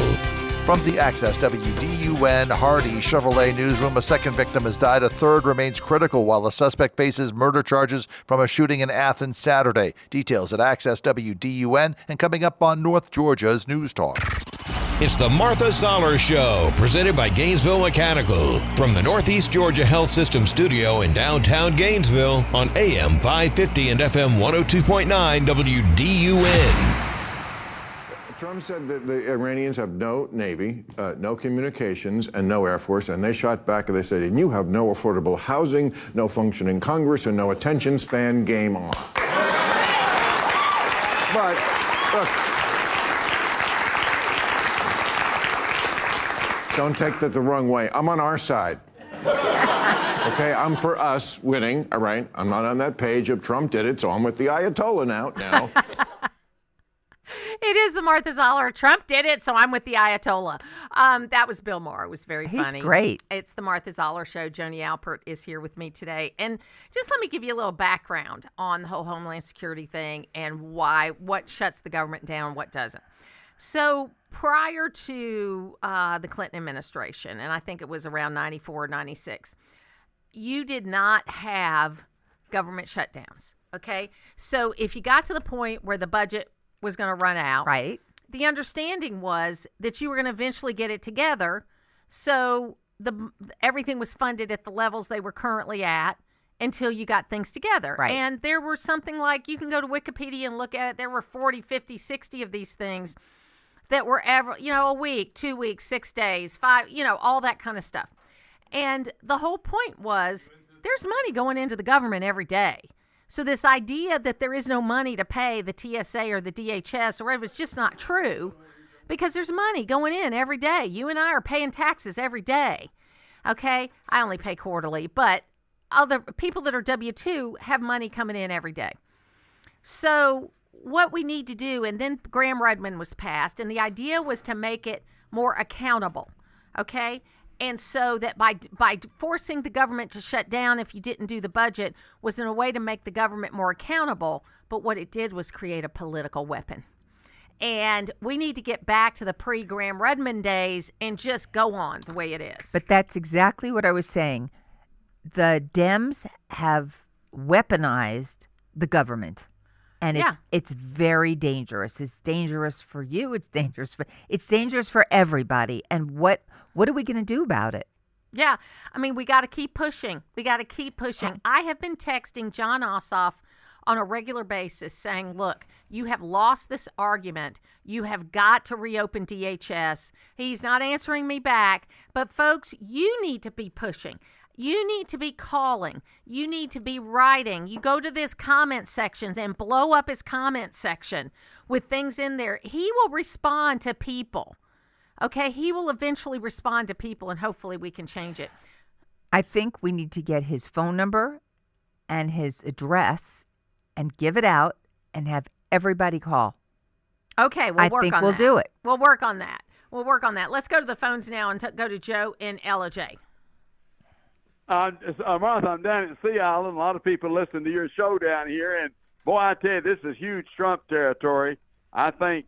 From the Access WDUN Hardy Chevrolet newsroom, a second victim has died. A third remains critical while the suspect faces murder charges from a shooting in Athens Saturday. Details at Access WDUN and coming up on North Georgia's News Talk. It's the Martha Zoller Show, presented by Gainesville Mechanical. From the Northeast Georgia Health System studio in downtown Gainesville on AM 550 and FM 102.9 WDUN. Trump said that the Iranians have no Navy, no communications, and no Air Force, and they shot back and they said, and you have no affordable housing, no functioning Congress, and no attention span, game on. But, look, don't take that the wrong way. I'm on our side. Okay, I'm for us winning, all right? I'm not on that page of Trump did it, so I'm with the Ayatollah now. It is the Martha Zoller. Trump did it, so I'm with the Ayatollah. That was Bill Maher. It was very funny. He's great. It's the Martha Zoller Show. Joni Alpert is here with me today. And just let me give you a little background on the whole Homeland Security thing and what shuts the government down, what doesn't. So prior to the Clinton administration, and I think it was around 94, 96, you did not have government shutdowns, okay? So if you got to the point where the budget was going to run out, right, the understanding was that you were going to eventually get it together, so everything was funded at the levels they were currently at until you got things together. Right. And there were something like, you can go to Wikipedia and look at it, there were 40, 50, 60 of these things that were a week, 2 weeks, 6 days, 5, all that kind of stuff. And the whole point was there's money going into the government every day. So this idea that there is no money to pay the TSA or the DHS or whatever is just not true, because there's money going in every day. You and I are paying taxes every day. Okay? I only pay quarterly, but other people that are W-2 have money coming in every day. So what we need to do, and then Graham-Rudman was passed, and the idea was to make it more accountable, okay? And so that by forcing the government to shut down if you didn't do the budget was in a way to make the government more accountable, but what it did was create a political weapon. And we need to get back to the pre-Graham-Rudman days and just go on the way it is. But that's exactly what I was saying. The Dems have weaponized the government. And it's very dangerous. It's dangerous for you. It's dangerous for everybody. And what are we going to do about it? Yeah. I mean, we got to keep pushing. I have been texting Jon Ossoff on a regular basis saying, look, you have lost this argument. You have got to reopen DHS. He's not answering me back. But folks, you need to be pushing. You need to be calling. You need to be writing. You go to this comment sections and blow up his comment section with things in there. He will respond to people. Okay? He will eventually respond to people, and hopefully we can change it. I think we need to get his phone number and his address and give it out and have everybody call. Okay, we'll work on that. I think we'll do it. We'll work on that. Let's go to the phones now and go to Joe in LJ. Martha, I'm down at Sea Island. A lot of people listen to your show down here, and boy, I tell you, this is huge Trump territory. I don't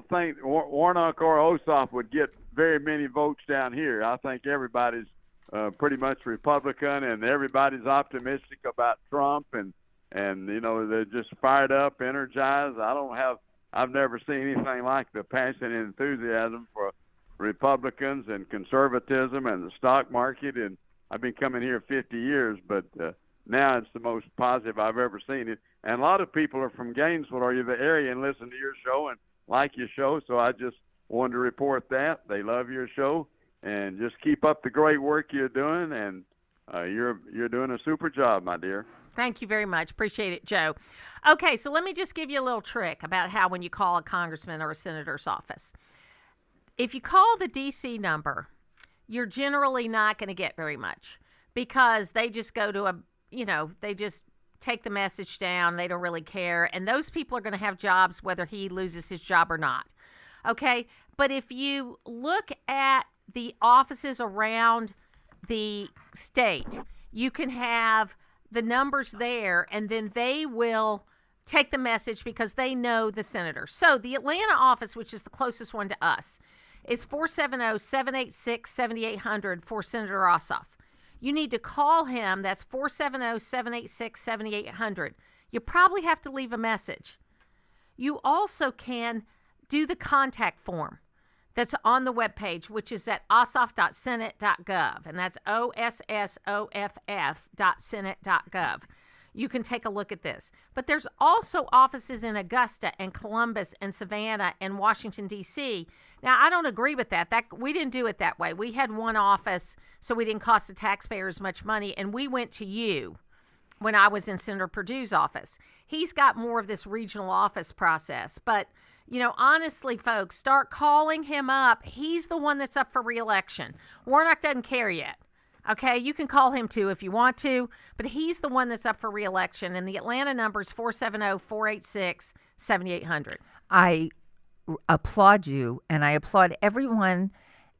think Warnock or Ossoff would get very many votes down here. I think everybody's pretty much Republican, and everybody's optimistic about Trump, and they're just fired up, energized. I've never seen anything like the passion and enthusiasm for Republicans and conservatism and the stock market, and I've been coming here 50 years, but now it's the most positive I've ever seen it. And a lot of people are from Gainesville or the area and listen to your show and like your show, so I just wanted to report that. They love your show, and just keep up the great work you're doing, and you're doing a super job, my dear. Thank you very much. Appreciate it, Joe. Okay, so let me just give you a little trick about how when you call a congressman or a senator's office. If you call the D.C. number, you're generally not going to get very much because they just go to they just take the message down. They don't really care. And those people are going to have jobs whether he loses his job or not. Okay. But if you look at the offices around the state, you can have the numbers there, and then they will take the message because they know the senator. So the Atlanta office, which is the closest one to us, is 470-786-7800 for Senator Ossoff. You need to call him. That's 470-786-7800. You probably have to leave a message. You also can do the contact form that's on the webpage, which is at ossoff.senate.gov, and that's ossoff.senate.gov. You can take a look at this. But there's also offices in Augusta and Columbus and Savannah and Washington, D.C. Now, I don't agree with that. We didn't do it that way. We had one office, so we didn't cost the taxpayers much money, and we went to you when I was in Senator Perdue's office. He's got more of this regional office process. But, honestly, folks, start calling him up. He's the one that's up for re-election. Warnock doesn't care yet. Okay, you can call him too if you want to, but he's the one that's up for re-election, and the Atlanta number is 470-486-7800. I applaud you, and I applaud everyone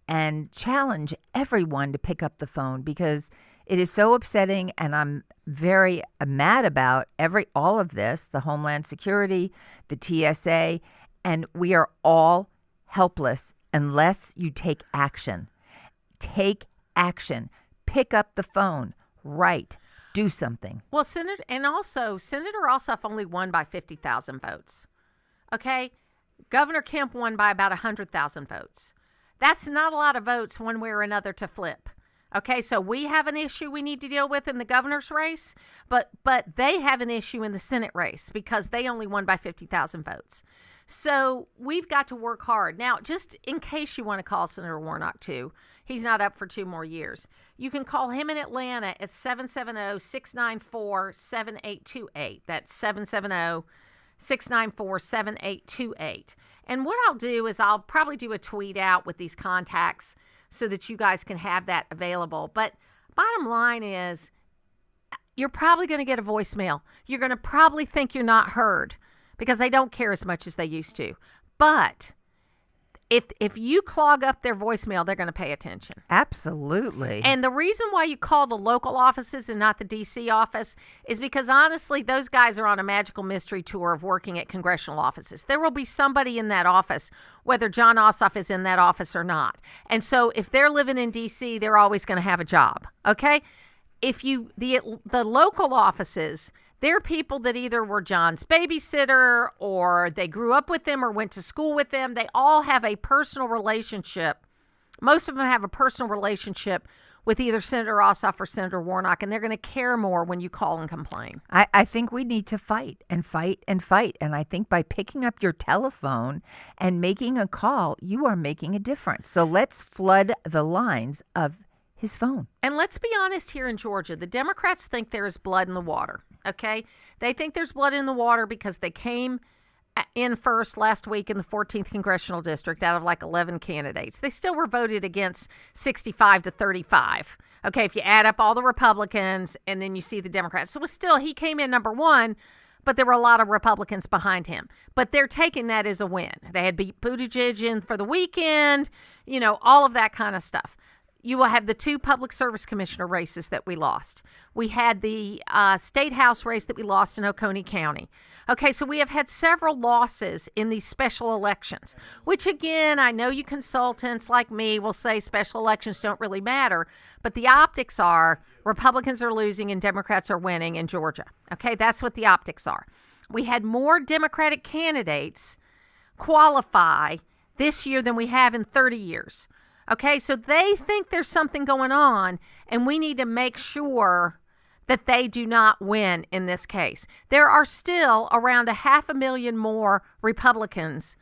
and challenge everyone to pick up the phone because it is so upsetting, and I'm very mad about all of this, the Homeland Security, the TSA, and we are all helpless unless you take action. Take action. Pick up the phone. Write. Do something. Well, Senator Ossoff only won by 50,000 votes. Okay? Governor Kemp won by about 100,000 votes. That's not a lot of votes one way or another to flip. Okay, so we have an issue we need to deal with in the governor's race, but they have an issue in the Senate race because they only won by 50,000 votes. So we've got to work hard. Now, just in case you want to call Senator Warnock too, he's not up for 2 more years. You can call him in Atlanta at 770-694-7828. That's 770-694-7828. And what I'll do is I'll probably do a tweet out with these contacts so that you guys can have that available. But bottom line is you're probably going to get a voicemail. You're going to probably think you're not heard because they don't care as much as they used to. But if you clog up their voicemail, they're going to pay attention. Absolutely. And the reason why you call the local offices and not the D.C. office is because, honestly, those guys are on a magical mystery tour of working at congressional offices. There will be somebody in that office, whether Jon Ossoff is in that office or not. And so if they're living in D.C., they're always going to have a job, okay? if you the local offices, they're people that either were John's babysitter or they grew up with him or went to school with them. They all have a personal relationship. Most of them have a personal relationship with either Senator Ossoff or Senator Warnock, and they're going to care more when you call and complain. I think we need to fight and fight and fight. And I think by picking up your telephone and making a call, you are making a difference. So let's flood the lines of his phone. And let's be honest here in Georgia, the Democrats think there is blood in the water, okay? They think there's blood in the water because they came in first last week in the 14th Congressional District out of like 11 candidates. They still were voted against 65 to 35. Okay, if you add up all the Republicans and then you see the Democrats. So he came in number one, but there were a lot of Republicans behind him. But they're taking that as a win. They had beat Buttigieg in for the weekend, all of that kind of stuff. You will have the 2 public service commissioner races that we lost. We had the state house race that we lost in Oconee County. Okay, so we have had several losses in these special elections, which again, I know you consultants like me will say special elections don't really matter, but the optics are Republicans are losing and Democrats are winning in Georgia. Okay, that's what the optics are. We had more Democratic candidates qualify this year than we have in 30 years. Okay, so they think there's something going on, and we need to make sure that they do not win in this case. There are still around 500,000 more Republicans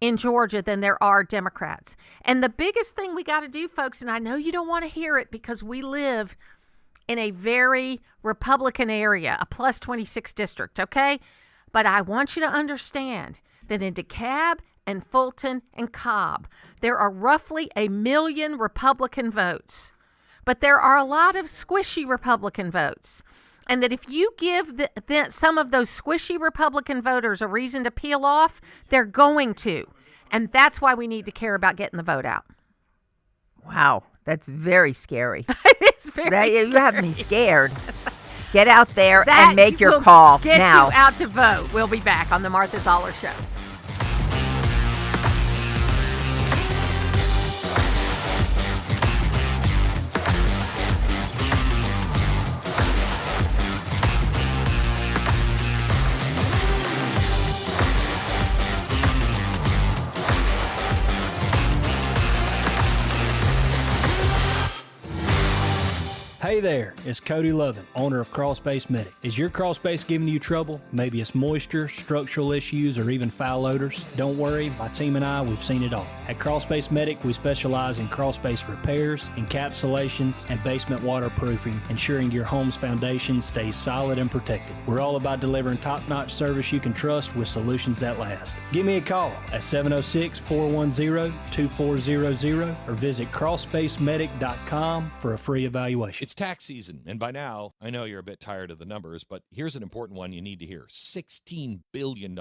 in Georgia than there are Democrats. And the biggest thing we got to do, folks, and I know you don't want to hear it because we live in a very Republican area, a plus 26 district, okay? But I want you to understand that in DeKalb and Fulton and Cobb, there are roughly 1 million Republican votes. But there are a lot of squishy Republican votes. And that if you give some of those squishy Republican voters a reason to peel off, they're going to. And that's why we need to care about getting the vote out. Wow, that's very scary. It is very scary. You have me scared. Get out there and make your call get now. You out to vote. We'll be back on the Martha Zoller Show. Hey there, it's Cody Lovin, owner of Crawl Space Medic. Is your crawl space giving you trouble? Maybe it's moisture, structural issues, or even foul odors? Don't worry, my team and I, we've seen it all. At Crawl Space Medic, we specialize in crawl space repairs, encapsulations, and basement waterproofing, ensuring your home's foundation stays solid and protected. We're all about delivering top-notch service you can trust with solutions that last. Give me a call at 706-410-2400 or visit crawlspacemedic.com for a free evaluation. It's tax season, and by now, I know you're a bit tired of the numbers, but here's an important one you need to hear. $16 billion.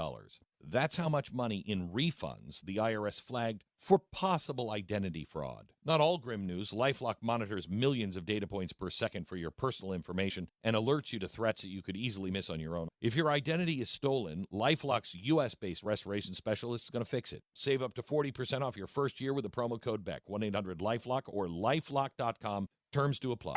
That's how much money in refunds the IRS flagged for possible identity fraud. Not all grim news. LifeLock monitors millions of data points per second for your personal information and alerts you to threats that you could easily miss on your own. If your identity is stolen, LifeLock's U.S.-based restoration specialist is going to fix it. Save up to 40% off your first year with the promo code BECK, 1-800-LifeLock or lifelock.com. Terms to apply.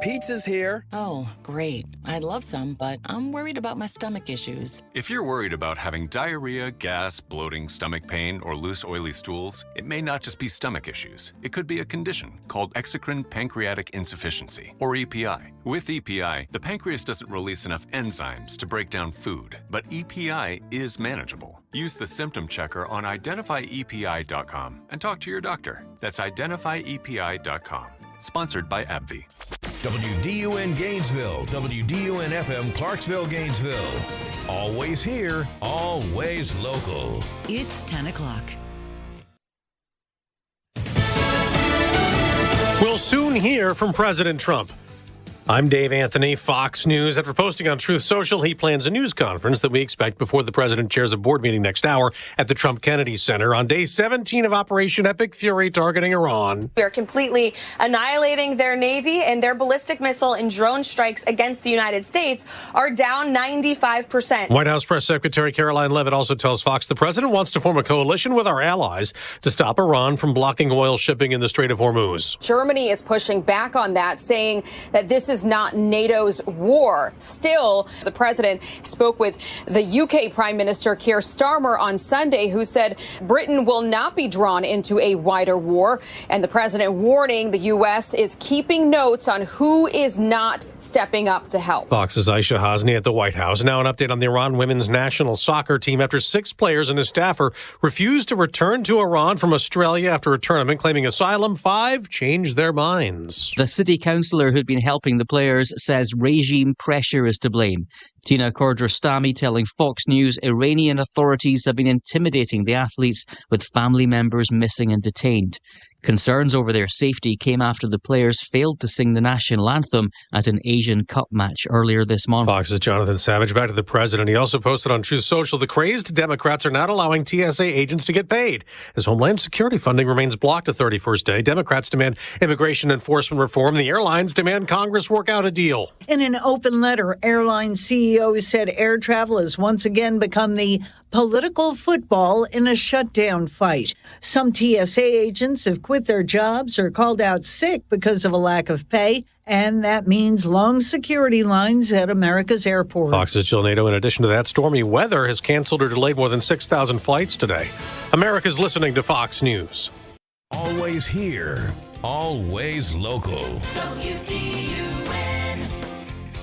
Pizza's here. Oh, great. I'd love some, but I'm worried about my stomach issues. If you're worried about having diarrhea, gas, bloating, stomach pain, or loose, oily stools, it may not just be stomach issues. It could be a condition called exocrine pancreatic insufficiency, or EPI. With EPI, the pancreas doesn't release enough enzymes to break down food, but EPI is manageable. Use the symptom checker on identifyepi.com and talk to your doctor. That's identifyepi.com. Sponsored by AbbVie. WDUN Gainesville, WDUN FM Clarksville, Gainesville. Always here, always local. It's 10 o'clock. We'll soon hear from President Trump. I'm Dave Anthony, Fox News. After posting on Truth Social, he plans a news conference that we expect before the president chairs a board meeting next hour at the Trump Kennedy Center on day 17 of Operation Epic Fury targeting Iran. We are completely annihilating their Navy, and their ballistic missile and drone strikes against the United States are down 95%. White House Press Secretary Caroline Leavitt also tells Fox the president wants to form a coalition with our allies to stop Iran from blocking oil shipping in the Strait of Hormuz. Germany is pushing back on that, saying that this is is not NATO's war. Still, the president spoke with the UK Prime Minister Keir Starmer on Sunday, who said Britain will not be drawn into a wider war. And the president warning the U.S. is keeping notes on who is not stepping up to help. Fox's Aisha Hasni at the White House. Now an update on the Iran women's national soccer team after 6 players and a staffer refused to return to Iran from Australia after a tournament claiming asylum. 5 changed their minds. The city councillor who'd been helping the players says regime pressure is to blame. Tina Kordrostami telling Fox News Iranian authorities have been intimidating the athletes with family members missing and detained. Concerns over their safety came after the players failed to sing the national anthem at an Asian Cup match earlier this month. Fox's Jonathan Savage. Back to the president. He also posted on Truth Social the crazed Democrats are not allowing TSA agents to get paid. As Homeland Security funding remains blocked the 31st day, Democrats demand immigration enforcement reform. The airlines demand Congress work out a deal. In an open letter, airline CEOs said air travel has once again become the political football in a shutdown fight. Some TSA agents have quit their jobs or called out sick because of a lack of pay, and that means long security lines at America's airports. Fox's Jill Nato. In addition to that, stormy weather has canceled or delayed more than 6,000 flights today. America's listening to Fox News. Always here, always local.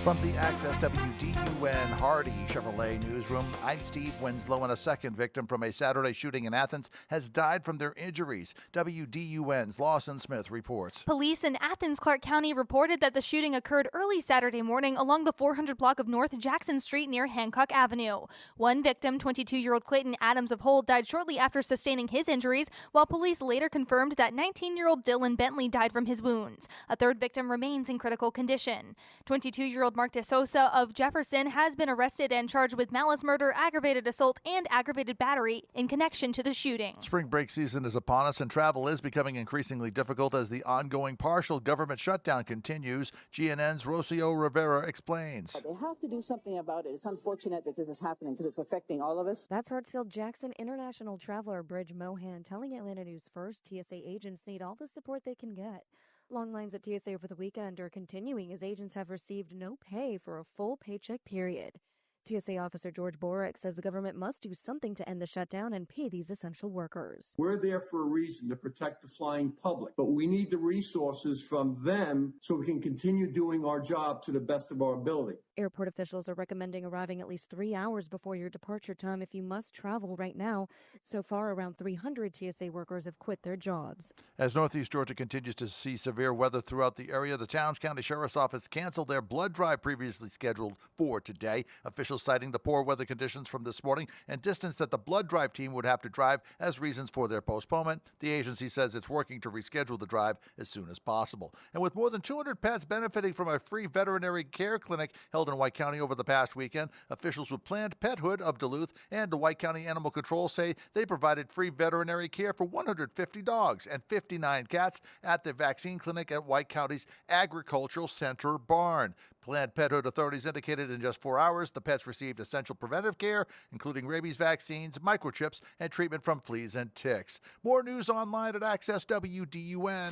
From the Access WDUN Hardy Chevrolet newsroom, I'm Steve Winslow, and a second victim from a Saturday shooting in Athens has died from their injuries. WDUN's Lawson Smith reports. Police in Athens, Clark County reported that the shooting occurred early Saturday morning along the 400 block of North Jackson Street near Hancock Avenue. One victim, 22-year-old Clayton Adams of Holt, died shortly after sustaining his injuries, while police later confirmed that 19-year-old Dylan Bentley died from his wounds. A third victim remains in critical condition. 22-year-old Mark DeSosa of Jefferson has been arrested and charged with malice murder, aggravated assault, and aggravated battery in connection to the shooting. Spring break season is upon us, and travel is becoming increasingly difficult as the ongoing partial government shutdown continues. GNN's Rocio Rivera explains. They have to do something about it. It's unfortunate that this is happening because it's affecting all of us. That's Hartsfield-Jackson International Traveler Bridge Mohan telling Atlanta News First TSA agents need all the support they can get. Long lines at TSA over the weekend are continuing as agents have received no pay for a full paycheck period. TSA officer George Borick says the government must do something to end the shutdown and pay these essential workers. We're there for a reason, to protect the flying public, but we need the resources from them so we can continue doing our job to the best of our ability. Airport officials are recommending arriving at least 3 hours before your departure time if you must travel right now. So far, around 300 TSA workers have quit their jobs. As Northeast Georgia continues to see severe weather throughout the area, the Towns County Sheriff's Office canceled their blood drive previously scheduled for today. Officials citing the poor weather conditions from this morning and distance that the blood drive team would have to drive as reasons for their postponement. The agency says it's working to reschedule the drive as soon as possible. And with more than 200 pets benefiting from a free veterinary care clinic held in White County over the past weekend, officials with Planned Parenthood of Duluth and the White County Animal Control say they provided free veterinary care for 150 dogs and 59 cats at the vaccine clinic at White County's Agricultural Center barn. Planned Parenthood authorities indicated in just 4 hours the pets received essential preventive care, including rabies vaccines, microchips, and treatment from fleas and ticks. More news online at Access WDUN.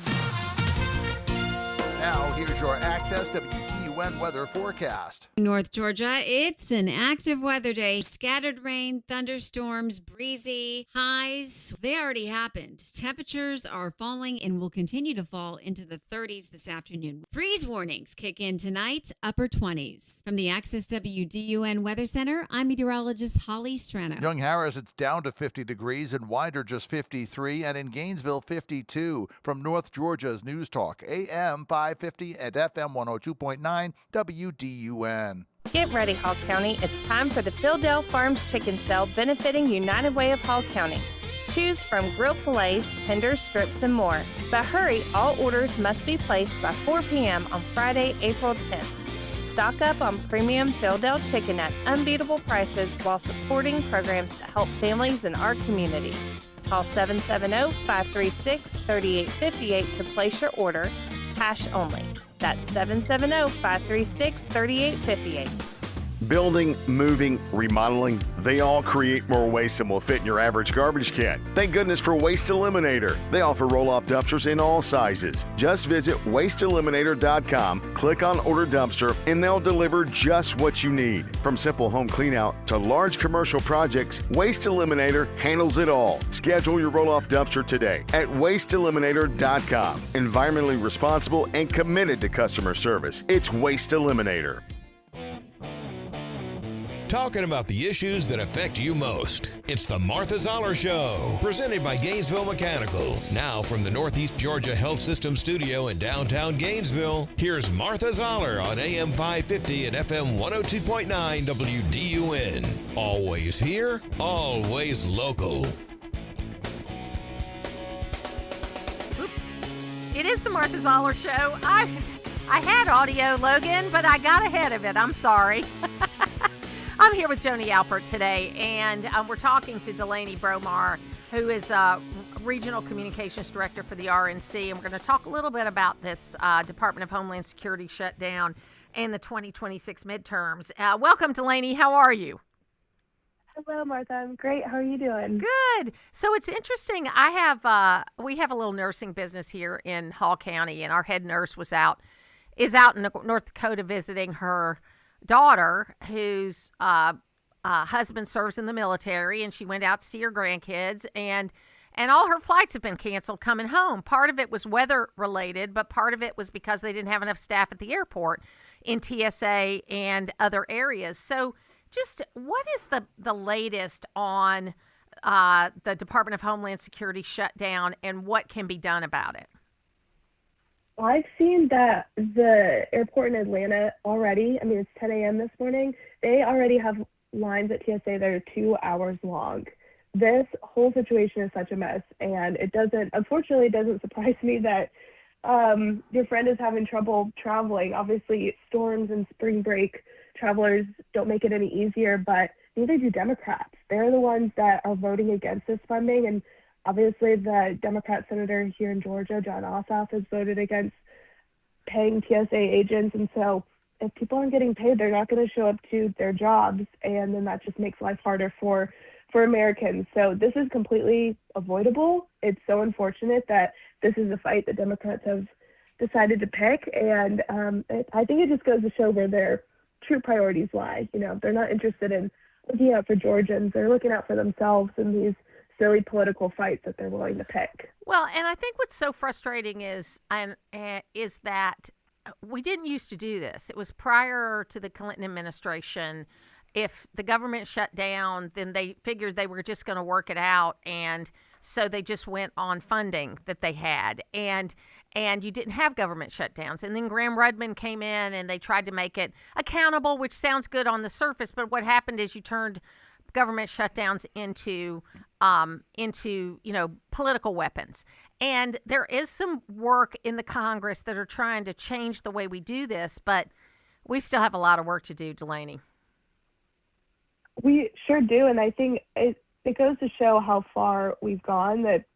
Now, here's your Access WDUN weather forecast. North Georgia, it's an active weather day. Scattered rain, thunderstorms, breezy, highs. They already happened. Temperatures are falling and will continue to fall into the 30s this afternoon. Freeze warnings kick in tonight, upper 20s. From the Access WDUN Weather Center, I'm meteorologist Holly Strano. Young Harris, it's down to 50 degrees. In Winder, just 53. And in Gainesville, 52. From North Georgia's News Talk, AM 550 and FM 102.9. WDUN. Get ready, Hall County. It's time for the Phildale Farms Chicken Sale benefiting United Way of Hall County. Choose from grilled fillets, tenders, strips, and more. But hurry, all orders must be placed by 4 p.m. on Friday, April 10th. Stock up on premium Phildale chicken at unbeatable prices while supporting programs that help families in our community. Call 770-536-3858 to place your order. Cash only. That's 770-536-3858. Building, moving, remodeling, they all create more waste than will fit in your average garbage can. Thank goodness for Waste Eliminator. They offer roll-off dumpsters in all sizes. Just visit wasteeliminator.com, click on Order Dumpster, and they'll deliver just what you need. From simple home cleanout to large commercial projects, Waste Eliminator handles it all. Schedule your roll-off dumpster today at wasteeliminator.com. Environmentally responsible and committed to customer service. It's Waste Eliminator. Talking about the issues that affect you most. It's the Martha Zoller Show, presented by Gainesville Mechanical. Now from the Northeast Georgia Health System Studio in downtown Gainesville, here's Martha Zoller on AM 550 and FM 102.9 WDUN. Always here, always local. Oops. It is the Martha Zoller Show. I had audio, Logan, but I got ahead of it. I'm sorry. I'm here with Joni Alpert today, and we're talking to Delaney Bromar, who is Regional Communications Director for the RNC, and we're going to talk a little bit about this Department of Homeland Security shutdown and the 2026 midterms. Welcome, Delaney. How are you? Hello, Martha. I'm great. How are you doing? Good. So it's interesting. We have a little nursing business here in Hall County, and our head nurse is out in North Dakota visiting her daughter, whose husband serves in the military, and she went out to see her grandkids, and all her flights have been canceled coming home. Part of it was weather related, but part of it was because they didn't have enough staff at the airport in TSA and other areas. So just what is the latest on the Department of Homeland Security shutdown and what can be done about it? I've seen that the airport in Atlanta already, it's 10 a.m. this morning, they already have lines at TSA that are 2 hours long. This whole situation is such a mess, and unfortunately, it doesn't surprise me that your friend is having trouble traveling. Obviously, storms and spring break travelers don't make it any easier, but neither do Democrats. They're the ones that are voting against this funding, and obviously, the Democrat senator here in Georgia, John Ossoff, has voted against paying TSA agents. And so if people aren't getting paid, they're not going to show up to their jobs. And then that just makes life harder for Americans. So this is completely avoidable. It's so unfortunate that this is a fight that Democrats have decided to pick. And I think it just goes to show where their true priorities lie. They're not interested in looking out for Georgians. They're looking out for themselves in these silly political fights that they're willing to pick. Well, and I think what's so frustrating is that we didn't used to do this. It was prior to the Clinton administration. If the government shut down, then they figured they were just going to work it out, and so they just went on funding that they had, and you didn't have government shutdowns. And then Graham-Rudman came in, and they tried to make it accountable, which sounds good on the surface, but what happened is you turned government shutdowns into political weapons. And there is some work in the Congress that are trying to change the way we do this, but we still have a lot of work to do, Delaney. We sure do, and I think it goes to show how far we've gone, that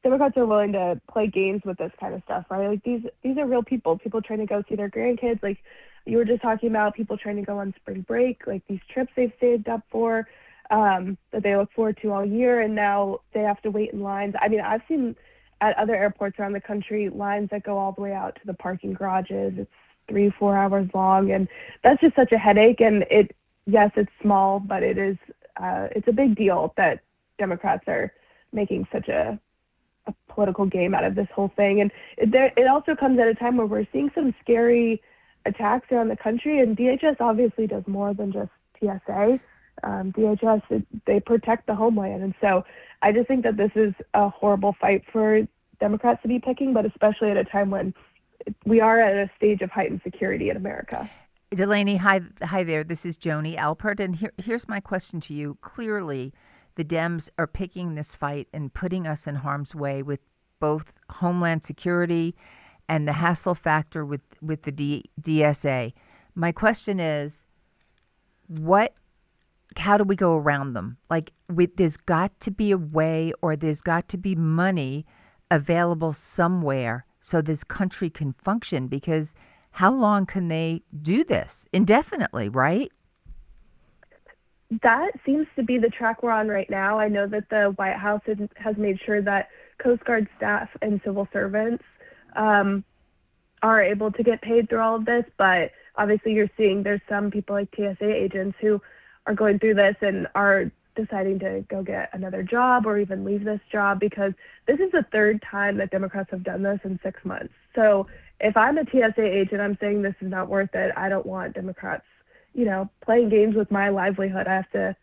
Democrats are willing to play games with this kind of stuff, right? Like these are real people trying to go see their grandkids, like you were just talking about, people trying to go on spring break, like these trips they've saved up for, that they look forward to all year, and now they have to wait in lines. I've seen at other airports around the country lines that go all the way out to the parking garages. It's 3-4 hours long, and that's just such a headache. And yes, it's small, but it's a big deal that Democrats are making such a political game out of this whole thing. And it also comes at a time where we're seeing some scary attacks around the country, and DHS obviously does more than just TSA. DHS, they protect the homeland, and so I just think that this is a horrible fight for Democrats to be picking, but especially at a time when we are at a stage of heightened security in America. Delaney, hi there. This is Joni Alpert, and here's my question to you. Clearly, the Dems are picking this fight and putting us in harm's way with both Homeland Security and the hassle factor with the DSA. My question is, how do we go around them? There's got to be a way, or there's got to be money available somewhere so this country can function, because how long can they do this? Indefinitely, right? that seems to be the track we're on right now. I know that the White House has made sure that Coast Guard staff and civil servants are able to get paid through all of this, but obviously you're seeing there's some people like TSA agents who are going through this and are deciding to go get another job or even leave this job, because this is the third time that Democrats have done this in 6 months. So if I'm a TSA agent, I'm saying this is not worth it. I don't want Democrats, playing games with my livelihood. I have to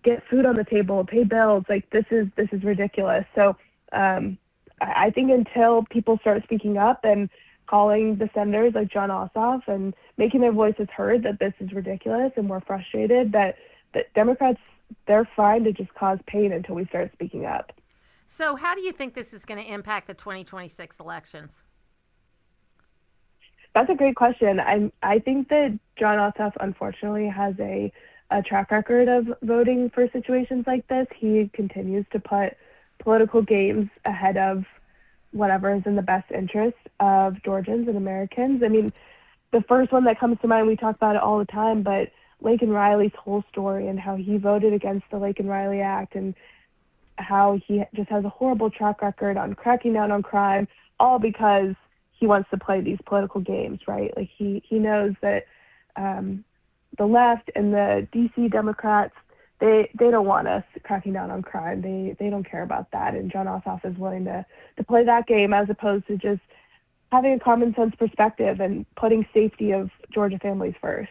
get food on the table, pay bills. Like, this is ridiculous. So I think until people start speaking up and calling the senators like Jon Ossoff and making their voices heard that this is ridiculous and we're frustrated, that Democrats, they're fine to just cause pain until we start speaking up. So how do you think this is going to impact the 2026 elections? That's a great question. I think that Jon Ossoff, unfortunately, has a track record of voting for situations like this. He continues to put political games ahead of whatever is in the best interest of Georgians and Americans. I mean, the first one that comes to mind, we talk about it all the time, but Laken Riley's whole story and how he voted against the Laken Riley Act and how he just has a horrible track record on cracking down on crime, all because he wants to play these political games, right? Like, he knows that the left and the DC Democrats, they don't want us cracking down on crime. They don't care about that. And Jon Ossoff is willing to play that game as opposed to just having a common sense perspective and putting safety of Georgia families first.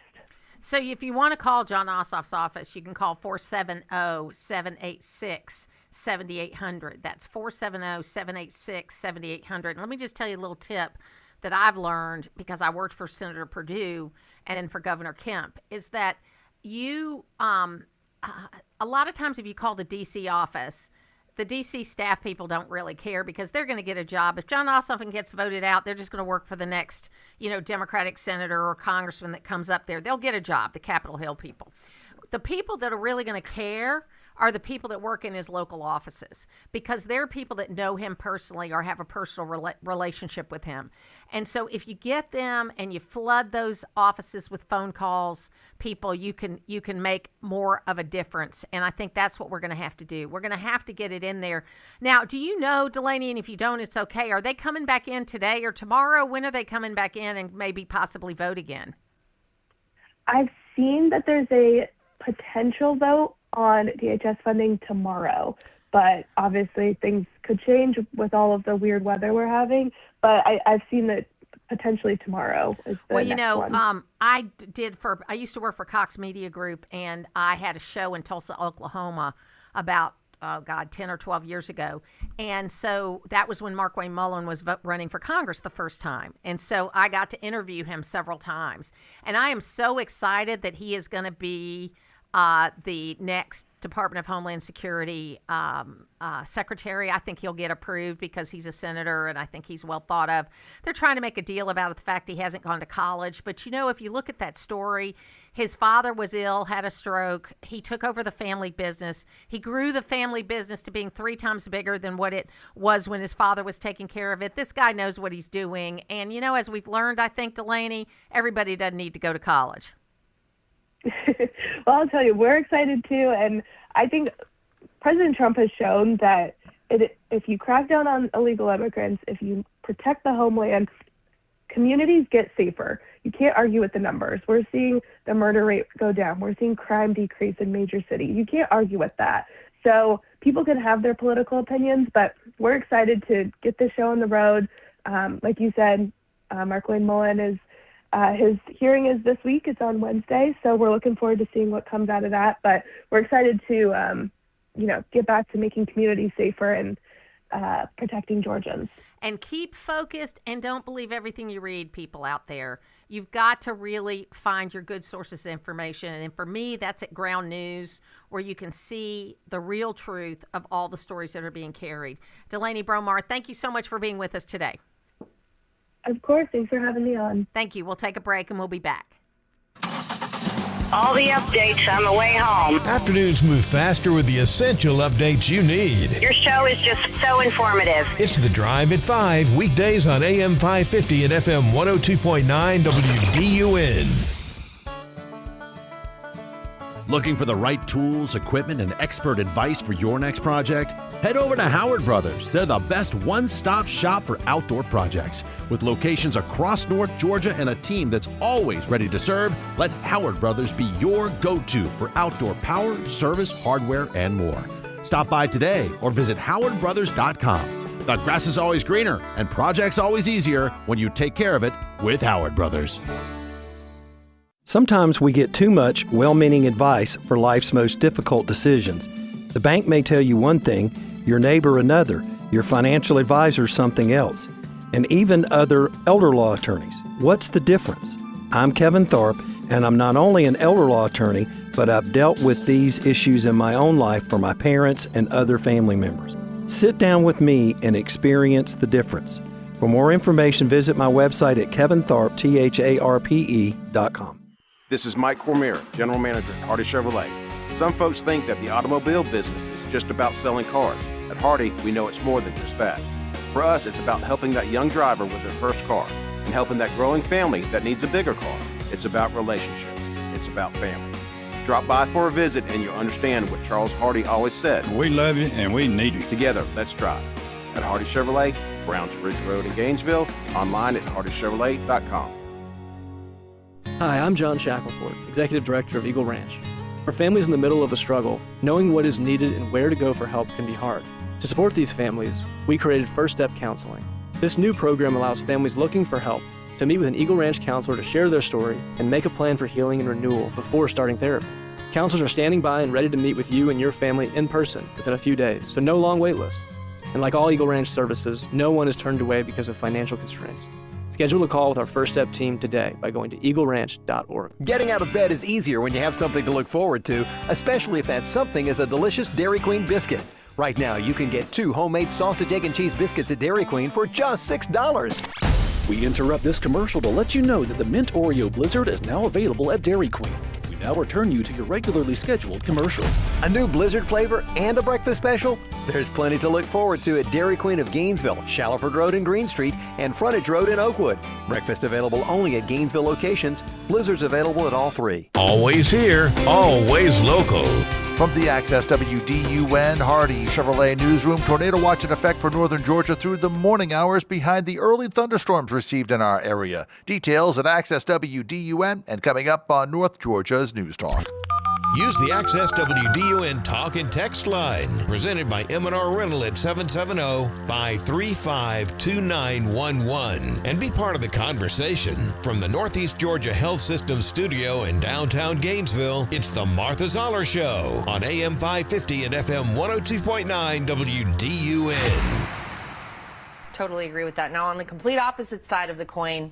So if you want to call Jon Ossoff's office, you can call 470-786-7800. That's 470-786-7800. Let me just tell you a little tip that I've learned because I worked for Senator Perdue and then for Governor Kemp, is that you a lot of times if you call the D.C. office, the D.C. staff people don't really care because they're going to get a job. If Jon Ossoff gets voted out, they're just going to work for the next, Democratic senator or congressman that comes up there. They'll get a job, the Capitol Hill people. The people that are really going to care are the people that work in his local offices, because they're people that know him personally or have a personal relationship with him. And so if you get them and you flood those offices with phone calls, people, you can make more of a difference. And I think that's what we're going to have to do. We're going to have to get it in there. Now, do you know, Delaney, and if you don't, it's okay, are they coming back in today or tomorrow? When are they coming back in and maybe possibly vote again? I've seen that there's a potential vote on DHS funding tomorrow, but obviously things could change with all of the weird weather we're having. But I've seen that potentially tomorrow is the next one. I used to work for Cox Media Group, and I had a show in Tulsa, Oklahoma about 10 or 12 years ago. And so that was when Mark Wayne Mullen was running for Congress the first time. And so I got to interview him several times. And I am so excited that he is going to be the next Department of Homeland Security secretary. I think he'll get approved because he's a senator and I think he's well thought of. They're trying to make a deal about the fact he hasn't gone to college. But, if you look at that story, his father was ill, had a stroke. He took over the family business. He grew the family business to being 3 times bigger than what it was when his father was taking care of it. This guy knows what he's doing. And, as we've learned, I think, Delaney, everybody doesn't need to go to college. Well, I'll tell you, we're excited too, and I think President Trump has shown that if you crack down on illegal immigrants, if you protect the homeland, communities get safer. You can't argue with the numbers. We're seeing the murder rate go down. We're seeing crime decrease in major cities. You can't argue with that. So people can have their political opinions, but we're excited to get this show on the road. Like you said, Mark Wayne Mullen is his hearing is this week. It's on Wednesday, so we're looking forward to seeing what comes out of that. But we're excited to, get back to making communities safer and protecting Georgians. And keep focused and don't believe everything you read, people out there. You've got to really find your good sources of information. And for me, that's at Ground News, where you can see the real truth of all the stories that are being carried. Delaney Bromar, thank you so much for being with us today. Of course. Thanks for having me on. Thank you. We'll take a break and we'll be back. All the updates on the way home. Afternoons move faster with the essential updates you need. Your show is just so informative. It's The Drive at 5, weekdays on AM 550 and FM 102.9 WDUN. Looking for the right tools, equipment, and expert advice for your next project? Head over to Howard Brothers. They're the best one-stop shop for outdoor projects. With locations across North Georgia and a team that's always ready to serve, let Howard Brothers be your go-to for outdoor power, service, hardware, and more. Stop by today or visit howardbrothers.com. The grass is always greener and projects always easier when you take care of it with Howard Brothers. Sometimes we get too much well-meaning advice for life's most difficult decisions. The bank may tell you one thing, your neighbor another, your financial advisor something else, and even other elder law attorneys. What's the difference? I'm Kevin Tharp, and I'm not only an elder law attorney, but I've dealt with these issues in my own life for my parents and other family members. Sit down with me and experience the difference. For more information, visit my website at kevintharpe.com. This is Mike Cormier, General Manager at Hardy Chevrolet. Some folks think that the automobile business is just about selling cars. At Hardy, we know it's more than just that. For us, it's about helping that young driver with their first car and helping that growing family that needs a bigger car. It's about relationships. It's about family. Drop by for a visit and you'll understand what Charles Hardy always said. We love you and we need you. Together, let's drive. At Hardy Chevrolet, Browns Bridge Road in Gainesville, online at hardychevrolet.com. Hi, I'm John Shackelford, Executive Director of Eagle Ranch. For families in the middle of a struggle, knowing what is needed and where to go for help can be hard. To support these families, we created First Step Counseling. This new program allows families looking for help to meet with an Eagle Ranch counselor to share their story and make a plan for healing and renewal before starting therapy. Counselors are standing by and ready to meet with you and your family in person within a few days, so no long wait list. And like all Eagle Ranch services, no one is turned away because of financial constraints. Schedule a call with our First Step team today by going to eagleranch.org. Getting out of bed is easier when you have something to look forward to, especially if that something is a delicious Dairy Queen biscuit. Right now, you can get 2 homemade sausage, egg, and cheese biscuits at Dairy Queen for just $6. We interrupt this commercial to let you know that the Mint Oreo Blizzard is now available at Dairy Queen. We now return you to your regularly scheduled commercial. A new Blizzard flavor and a breakfast special? There's plenty to look forward to at Dairy Queen of Gainesville, Shallowford Road and Green Street, and Frontage Road in Oakwood. Breakfast available only at Gainesville locations. Blizzards available at all 3. Always here, always local. From the Access WDUN Hardy Chevrolet Newsroom, tornado watch in effect for northern Georgia through the morning hours behind the early thunderstorms received in our area. Details at Access WDUN and coming up on North Georgia's News Talk. Use the Access WDUN talk and text line, presented by M&R Rental at 770-535-2911, and be part of the conversation. From the Northeast Georgia Health System studio in downtown Gainesville, it's the Martha Zoller Show on AM 550 and FM 102.9 WDUN. Totally agree with that. Now, on the complete opposite side of the coin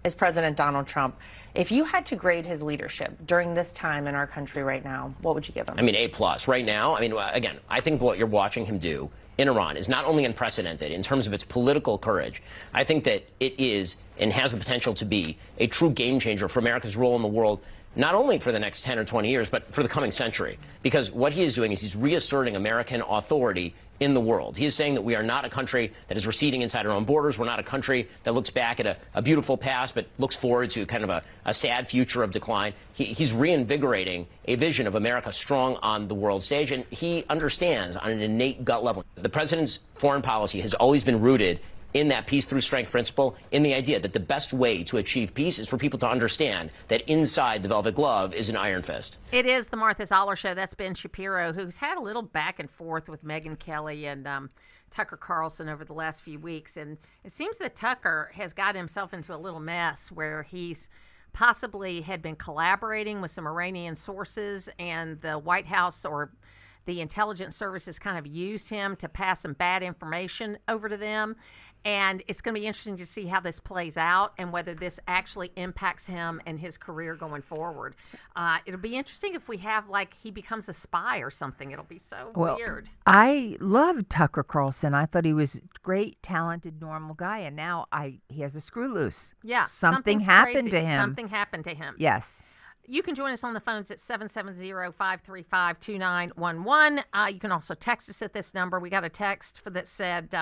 is President Donald Trump. If you had to grade his leadership during this time in our country right now, what would you give him? I mean, A+. Right now, I mean, again, I think what you're watching him do in Iran is not only unprecedented in terms of its political courage, I think that it is and has the potential to be a true game changer for America's role in the world, not only for the next 10 or 20 years, but for the coming century. Because what he is doing is he's reasserting American authority in the world. He is saying that we are not a country that is receding inside our own borders. We're not a country that looks back at a beautiful past but looks forward to kind of a sad future of decline. He's reinvigorating a vision of America strong on the world stage, and he understands on an innate gut level. The president's foreign policy has always been rooted in that peace through strength principle, in the idea that the best way to achieve peace is for people to understand that inside the velvet glove is an iron fist. It is the Martha Zoller Show. That's Ben Shapiro, who's had a little back and forth with Megyn Kelly and Tucker Carlson over the last few weeks. And it seems that Tucker has got himself into a little mess where he's possibly had been collaborating with some Iranian sources, and the White House or the intelligence services kind of used him to pass some bad information over to them. And it's going to be interesting to see how this plays out and whether this actually impacts him and his career going forward. It'll be interesting if we have, like, he becomes a spy or something. It'll be so weird. I loved Tucker Carlson. I thought he was a great, talented, normal guy. And now he has a screw loose. Yeah. Something happened to him. Something happened to him. Yes. You can join us on the phones at 770-535-2911. You can also text us at this number. We got a text that said,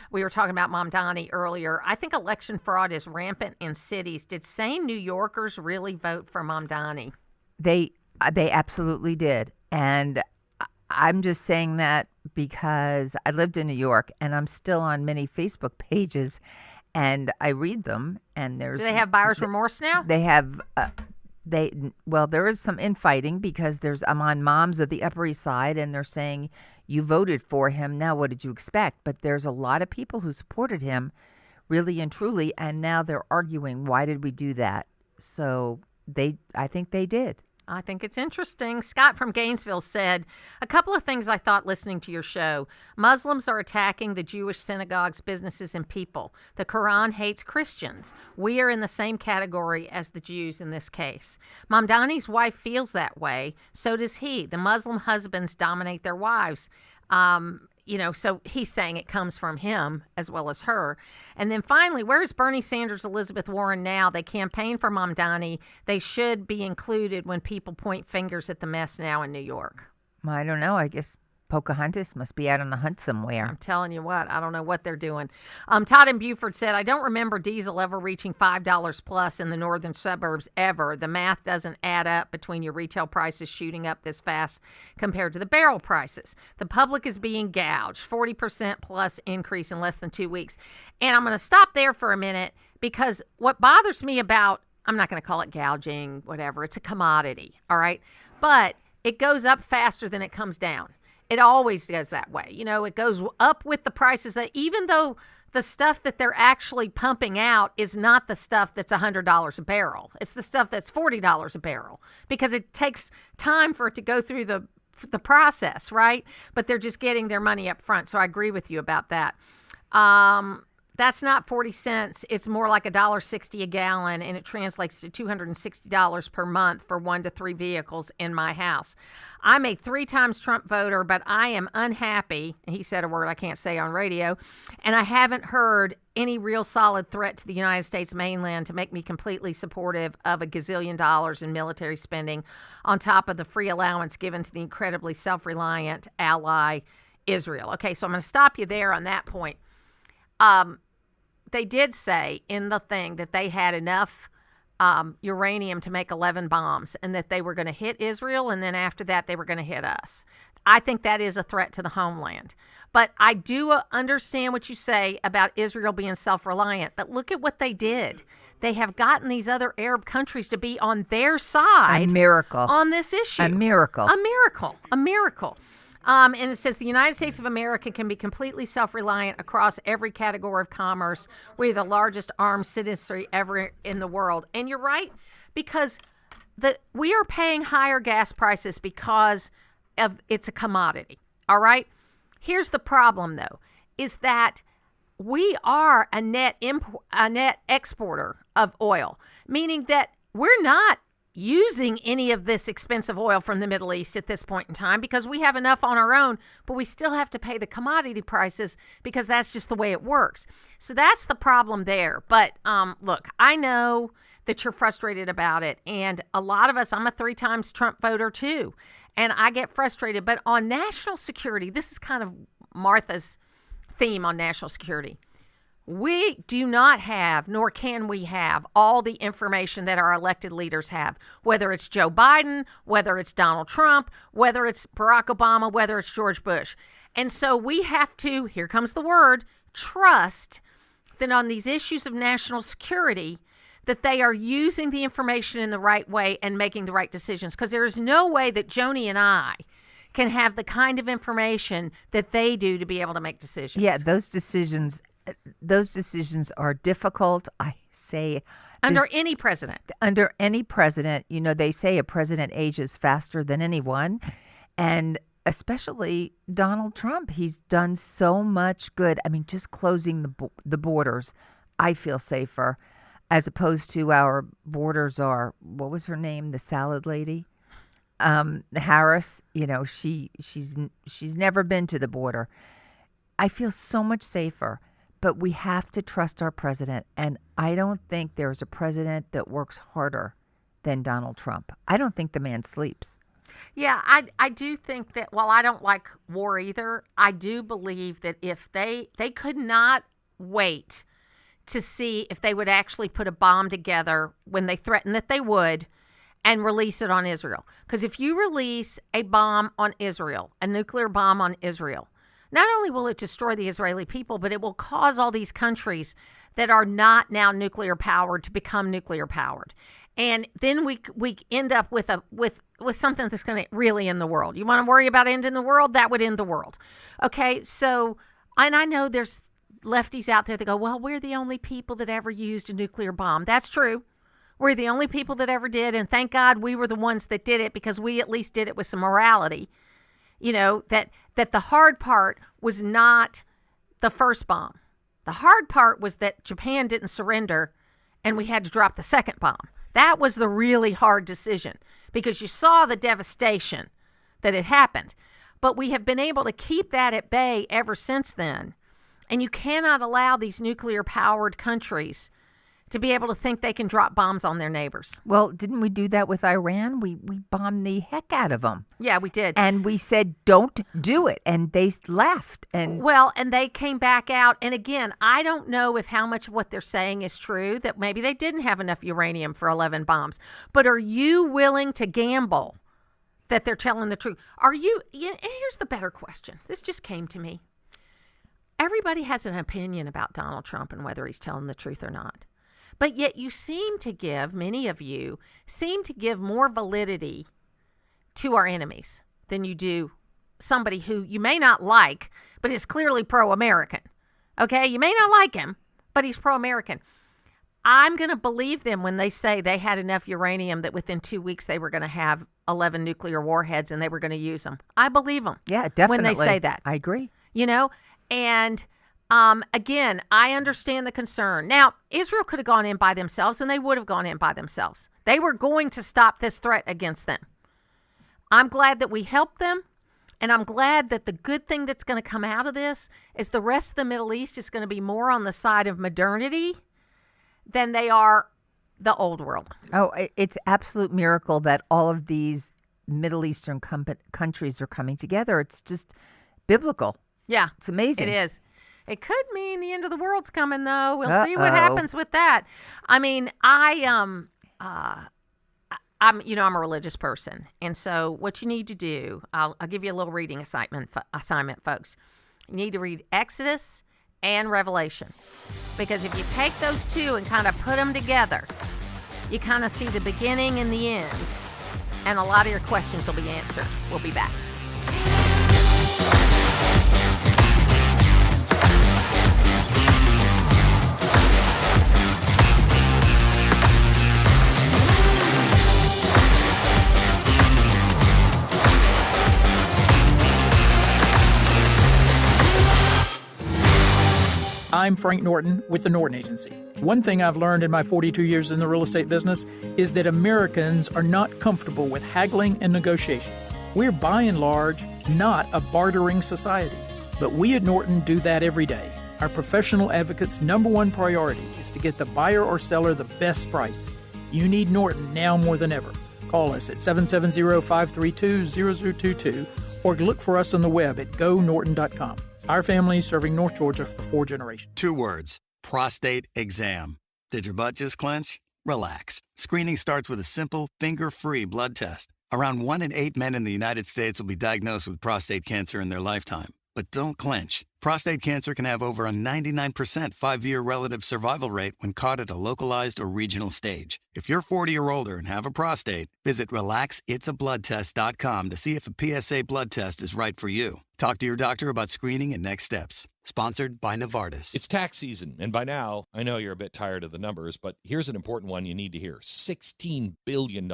we were talking about Mamdani earlier. I think election fraud is rampant in cities. Did sane New Yorkers really vote for Mamdani? They They absolutely did. And I'm just saying that because I lived in New York and I'm still on many Facebook pages and I read them, and there's... Do they have buyer's remorse now? They have... well, there is some infighting because I'm on Moms of the Upper East Side, and they're saying, you voted for him, now what did you expect? But there's a lot of people who supported him really and truly, and now they're arguing, why did we do that? So I think they did. I think it's interesting. Scott from Gainesville said, a couple of things I thought listening to your show. Muslims are attacking the Jewish synagogues, businesses, and people. The Quran hates Christians. We are in the same category as the Jews in this case. Mamdani's wife feels that way. So does he. The Muslim husbands dominate their wives. So he's saying it comes from him as well as her. And then finally, where's Bernie Sanders, Elizabeth Warren now? They campaign for Mamdani. They should be included when people point fingers at the mess now in New York. I don't know. I guess Pocahontas must be out on the hunt somewhere. I'm telling you what, I don't know what they're doing. Todd in Beaufort said, I don't remember diesel ever reaching $5 plus in the northern suburbs ever. The math doesn't add up between your retail prices shooting up this fast compared to the barrel prices. The public is being gouged, 40% plus increase in less than 2 weeks. And I'm going to stop there for a minute because what bothers me about, I'm not going to call it gouging, whatever, it's a commodity, all right? But it goes up faster than it comes down. It always does that way. It goes up with the prices, that even though the stuff that they're actually pumping out is not the stuff that's $100 a barrel. It's the stuff that's $40 a barrel because it takes time for it to go through the process, right? But they're just getting their money up front. So I agree with you about that. That's not 40 cents. It's more like $1.60 a gallon, and it translates to $260 per month for 1 to 3 vehicles in my house. I'm a 3-time Trump voter, but I am unhappy. He said a word I can't say on radio, and I haven't heard any real solid threat to the United States mainland to make me completely supportive of a gazillion dollars in military spending on top of the free allowance given to the incredibly self-reliant ally Israel. Okay, so I'm going to stop you there on that point. They did say in the thing that they had enough uranium to make 11 bombs and that they were going to hit Israel, and then after that they were going to hit us. I think that is a threat to the homeland. But I do understand what you say about Israel being self-reliant, but look at what they did. They have gotten these other Arab countries to be on their side. A miracle. On this issue. A miracle. A miracle. A miracle. And it says the United States of America can be completely self-reliant across every category of commerce. We're the largest armed citizenry ever in the world. And you're right, because we are paying higher gas prices because of it's a commodity. All right? Here's the problem, though, is that we are a net exporter of oil, meaning that we're not using any of this expensive oil from the Middle East at this point in time because we have enough on our own, but we still have to pay the commodity prices because that's just the way it works. So that's the problem there. But look, I know that you're frustrated about it, and a lot of us, I'm a 3 times Trump voter too, and I get frustrated. But on national security, this is kind of Martha's theme on national security. We do not have, nor can we have, all the information that our elected leaders have, whether it's Joe Biden, whether it's Donald Trump, whether it's Barack Obama, whether it's George Bush. And so we have to, here comes the word, trust that on these issues of national security, that they are using the information in the right way and making the right decisions. Because there is no way that Joni and I can have the kind of information that they do to be able to make decisions. Yeah, those decisions are difficult. I say under any president. Under any president, they say a president ages faster than anyone, and especially Donald Trump. He's done so much good. I mean, just closing the borders, I feel safer, as opposed to our borders are. What was her name? The salad lady, Harris. She's never been to the border. I feel so much safer. But we have to trust our president, and I don't think there's a president that works harder than Donald Trump. I don't think the man sleeps. Yeah, I do think that, while I don't like war either, I do believe that if they could not wait to see if they would actually put a bomb together when they threatened that they would, and release it on Israel. Because if you release a bomb on Israel, a nuclear bomb on Israel, not only will it destroy the Israeli people, but it will cause all these countries that are not now nuclear powered to become nuclear powered. And then we end up with something that's going to really end the world. You want to worry about ending the world? That would end the world. Okay, so, and I know there's lefties out there that go, well, we're the only people that ever used a nuclear bomb. That's true. We're the only people that ever did, and thank God we were the ones that did it, because we at least did it with some morality. You know, that the hard part was not the first bomb. The hard part was that Japan didn't surrender, and we had to drop the second bomb. That was the really hard decision, because you saw the devastation that had happened. But we have been able to keep that at bay ever since then. And you cannot allow these nuclear-powered countries to be able to think they can drop bombs on their neighbors. Well, didn't we do that with Iran? We bombed the heck out of them. Yeah, we did. And we said, don't do it. And they left. And they came back out. And again, I don't know if how much of what they're saying is true, that maybe they didn't have enough uranium for 11 bombs. But are you willing to gamble that they're telling the truth? Here's the better question. This just came to me. Everybody has an opinion about Donald Trump and whether he's telling the truth or not. But yet many of you seem to give more validity to our enemies than you do somebody who you may not like, but is clearly pro-American. Okay? You may not like him, but he's pro-American. I'm going to believe them when they say they had enough uranium that within 2 weeks they were going to have 11 nuclear warheads and they were going to use them. I believe them. Yeah, definitely. When they say that. I agree. You know? And again, I understand the concern. Now, Israel could have gone in by themselves, and they would have gone in by themselves. They were going to stop this threat against them. I'm glad that we helped them, and I'm glad that the good thing that's going to come out of this is the rest of the Middle East is going to be more on the side of modernity than they are the old world. Oh, it's absolute miracle that all of these Middle Eastern countries are coming together. It's just biblical. Yeah. It's amazing. It is. It could mean the end of the world's coming, though. We'll see what happens with that. I mean, I'm a religious person, and so what you need to do, I'll give you a little reading assignment, folks. You need to read Exodus and Revelation, because if you take those two and kind of put them together, you kind of see the beginning and the end, and a lot of your questions will be answered. We'll be back. I'm Frank Norton with the Norton Agency. One thing I've learned in my 42 years in the real estate business is that Americans are not comfortable with haggling and negotiations. We're by and large not a bartering society, but we at Norton do that every day. Our professional advocates' number one priority is to get the buyer or seller the best price. You need Norton now more than ever. Call us at 770-532-0022 or look for us on the web at gonorton.com. Our family is serving North Georgia for 4 generations. 2 words: prostate exam. Did your butt just clench? Relax. Screening starts with a simple, finger-free blood test. Around 1 in 8 men in the United States will be diagnosed with prostate cancer in their lifetime. But don't clench. Prostate cancer can have over a 99% 5-year relative survival rate when caught at a localized or regional stage. If you're 40 or older and have a prostate, visit RelaxIt'sABloodTest.com to see if a PSA blood test is right for you. Talk to your doctor about screening and next steps. Sponsored by Novartis. It's tax season, and by now, I know you're a bit tired of the numbers, but here's an important one you need to hear. $16 billion.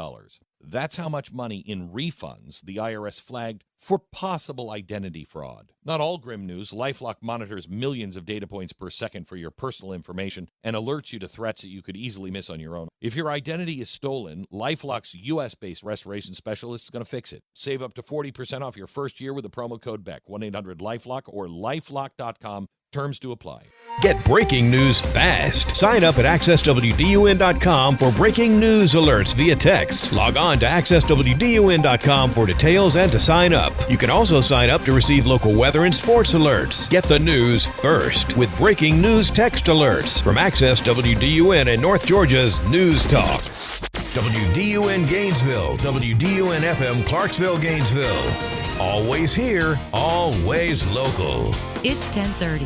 That's how much money in refunds the IRS flagged for possible identity fraud. Not all grim news. LifeLock monitors millions of data points per second for your personal information and alerts you to threats that you could easily miss on your own. If your identity is stolen, LifeLock's U.S.-based restoration specialist is going to fix it. Save up to 40% off your first year with the promo code BECK, 1-800-LifeLock or lifelock.com. Terms to apply. Get breaking news fast. Sign up at accesswdun.com for breaking news alerts via text. Log on to accesswdun.com for details and to sign up. You can also sign up to receive local weather and sports alerts. Get the news first with breaking news text alerts from Access WDUN and North Georgia's News Talk. WDUN Gainesville, WDUN FM Clarksville, Gainesville. Always here, always local. It's 10:30.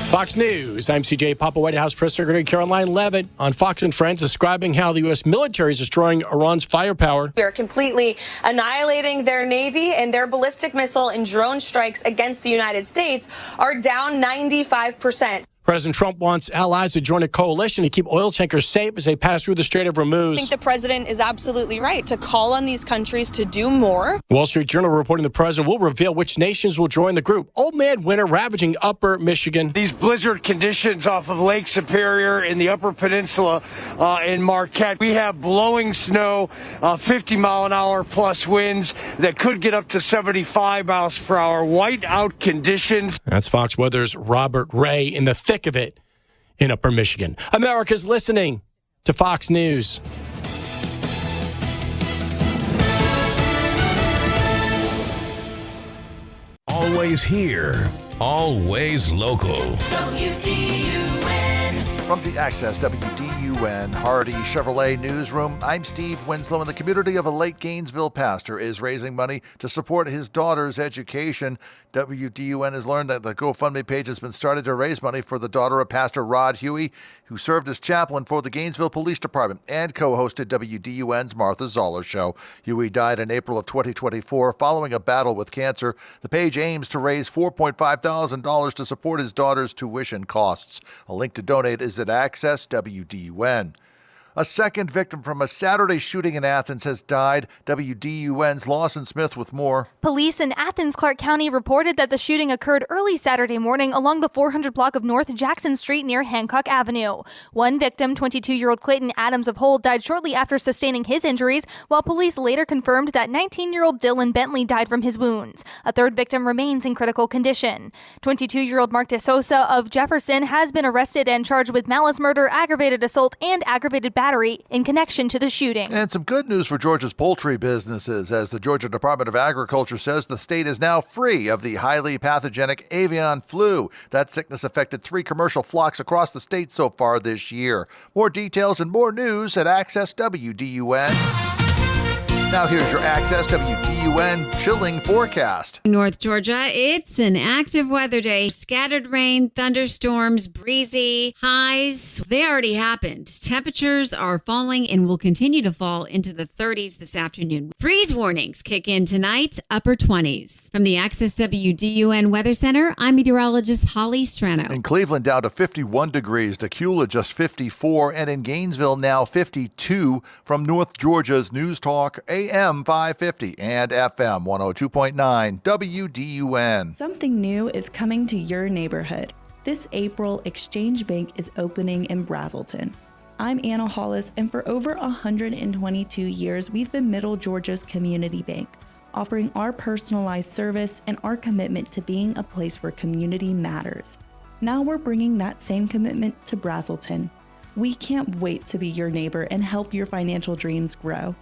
Fox News. I'm CJ Papa. White House Press Secretary Caroline Leavitt on Fox and Friends describing how the U.S. military is destroying Iran's firepower. We are completely annihilating their Navy, and their ballistic missile and drone strikes against the United States are down 95%. President Trump wants allies to join a coalition to keep oil tankers safe as they pass through the Strait of Hormuz. I think the president is absolutely right to call on these countries to do more. Wall Street Journal reporting the president will reveal which nations will join the group. Old man winter ravaging upper Michigan. These blizzard conditions off of Lake Superior in the Upper Peninsula in Marquette. We have blowing snow, 50-mile-an-hour plus winds that could get up to 75 miles per hour. Whiteout conditions. That's Fox Weather's Robert Ray in the thick of it in Upper Michigan. America's listening to Fox News. Always here, always local. From the Access WDUN Hardy Chevrolet Newsroom, I'm Steve Winslow, and the community of a Lake Gainesville pastor is raising money to support his daughter's education. WDUN has learned that the GoFundMe page has been started to raise money for the daughter of Pastor Rod Huey, who served as chaplain for the Gainesville Police Department and co-hosted WDUN's Martha Zoller Show. Huey died in April of 2024 following a battle with cancer. The page aims to raise $4.5 thousand to support his daughter's tuition costs. A link to donate is at Access WDUN. A second victim from a Saturday shooting in Athens has died. WDUN's Lawson Smith with more. Police in Athens, Clark County reported that the shooting occurred early Saturday morning along the 400 block of North Jackson Street near Hancock Avenue. One victim, 22-year-old Clayton Adams of Hull, died shortly after sustaining his injuries, while police later confirmed that 19-year-old Dylan Bentley died from his wounds. A third victim remains in critical condition. 22-year-old Mark DeSosa of Jefferson has been arrested and charged with malice murder, aggravated assault, and aggravated battery in connection to the shooting. And some good news for Georgia's poultry businesses, as the Georgia Department of Agriculture says the state is now free of the highly pathogenic avian flu. That sickness affected 3 commercial flocks across the state so far this year. More details and more news at Access WDUN. Now here's your Access WDUN chilling forecast. North Georgia, it's an active weather day. Scattered rain, thunderstorms, breezy, highs. They already happened. Temperatures are falling and will continue to fall into the 30s this afternoon. Freeze warnings kick in tonight, upper 20s. From the Access WDUN Weather Center, I'm meteorologist Holly Strano. In Cleveland, down to 51 degrees. Decula, just 54. And in Gainesville, now 52. From North Georgia's News Talk, AM 550 and FM 102.9 WDUN. Something new is coming to your neighborhood. This April, Exchange Bank is opening in Brazelton. I'm Anna Hollis, and for over 122 years, we've been Middle Georgia's community bank, offering our personalized service and our commitment to being a place where community matters. Now we're bringing that same commitment to Brazelton. We can't wait to be your neighbor and help your financial dreams grow.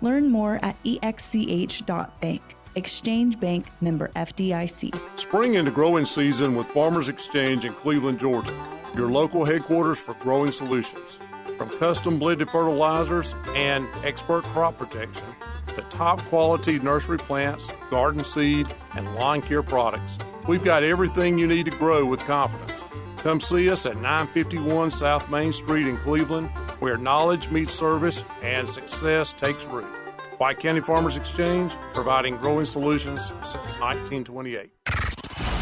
Learn more at exch.bank. Exchange Bank, member FDIC. Spring into growing season with Farmers Exchange in Cleveland, Georgia, your local headquarters for growing solutions. From custom blended fertilizers and expert crop protection to top quality nursery plants, garden seed, and lawn care products, we've got everything you need to grow with confidence. Come see us at 951 South Main Street in Cleveland, where knowledge meets service and success takes root. White County Farmers Exchange, providing growing solutions since 1928.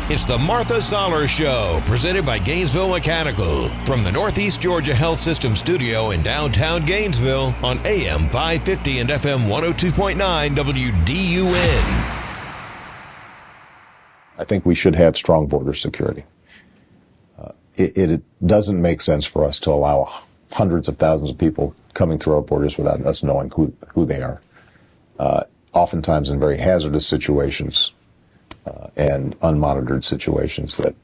It's the Martha Zoller Show, presented by Gainesville Mechanical. From the Northeast Georgia Health System studio in downtown Gainesville on AM 550 and FM 102.9 WDUN. I think we should have strong border security. It doesn't make sense for us to allow hundreds of thousands of people coming through our borders without us knowing who they are. Oftentimes in very hazardous situations and unmonitored situations that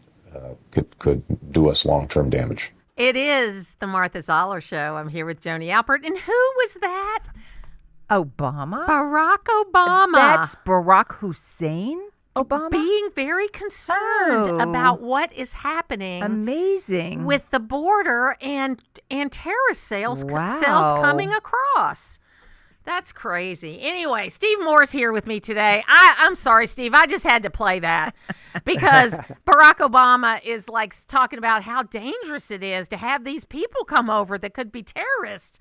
could do us long-term damage. It is the Martha Zoller Show. I'm here with Joni Alpert. And who was that? Obama? Barack Obama. That's Barack Hussein? Obama? being very concerned about what is happening. Amazing. With the border and terrorist cells Wow. coming across. That's crazy. Anyway, Steve Moore's here with me today. I'm sorry, Steve. I just had to play that because Barack Obama is like talking about how dangerous it is to have these people come over that could be terrorists.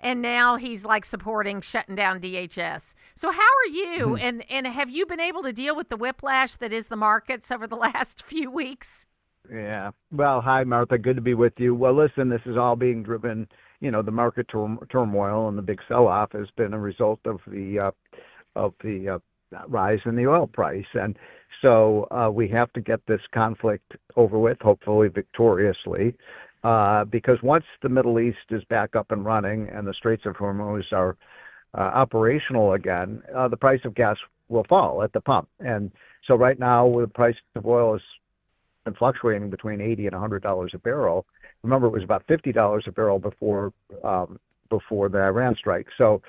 And now he's like supporting shutting down DHS. So how are you? And have you been able to deal with the whiplash that is the markets over the last few weeks? Yeah. Well, hi, Martha. Good to be with you. Well, listen, this is all being driven, the market turmoil and the big sell-off has been a result of the rise in the oil price. And so we have to get this conflict over with, hopefully victoriously, because once the Middle East is back up and running and the Straits of Hormuz are operational again, the price of gas will fall at the pump. And so right now, the price of oil is been fluctuating between $80 and $100 a barrel. Remember, it was about $50 a barrel before the Iran strike. So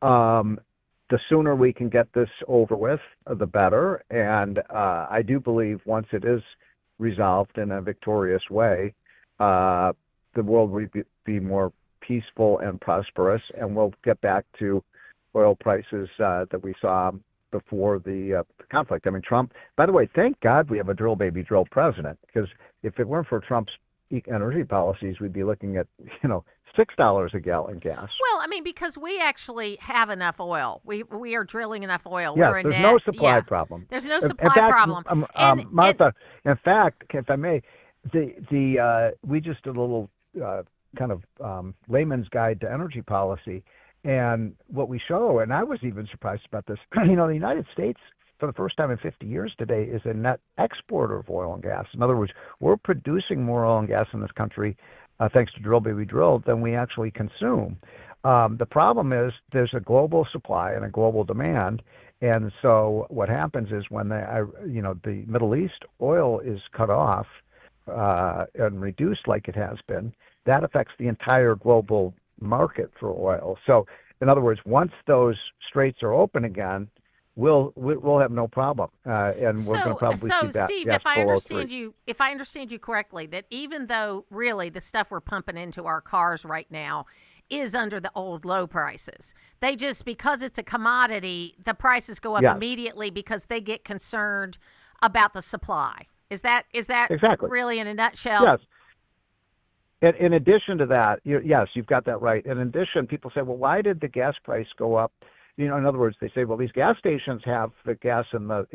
the sooner we can get this over with, the better. And I do believe once it is resolved in a victorious way, the world will be more peaceful and prosperous, and we'll get back to oil prices that we saw before the conflict. I mean, Trump, by the way, thank God we have a drill baby drill president, because if it weren't for Trump's energy policies, we'd be looking at, $6 a gallon gas. Well, I mean, because we actually have enough oil. We are drilling enough oil. Yes, We're there's no supply problem. There's no In supply fact, problem. Martha, in fact, if I may, we just did a little kind of layman's guide to energy policy. And what we show, and I was even surprised about this, the United States, for the first time in 50 years today, is a net exporter of oil and gas. In other words, we're producing more oil and gas in this country, thanks to Drill Baby Drill, than we actually consume. The problem is there's a global supply and a global demand. And so what happens is when the Middle East oil is cut off and reduced like it has been, that affects the entire global market for oil. So, in other words, once those straits are open again, we'll have no problem, and we're going to probably see that. So, Steve, gas if I below understand 3. if I understand you correctly, that even though really the stuff we're pumping into our cars right now is under the old low prices, they just, because it's a commodity, the prices go up immediately because they get concerned about the supply. Is that exactly really in a nutshell? Yes. In addition to that, yes, you've got that right. In addition, people say, well, why did the gas price go up? In other words, they say, well, these gas stations have the gas in the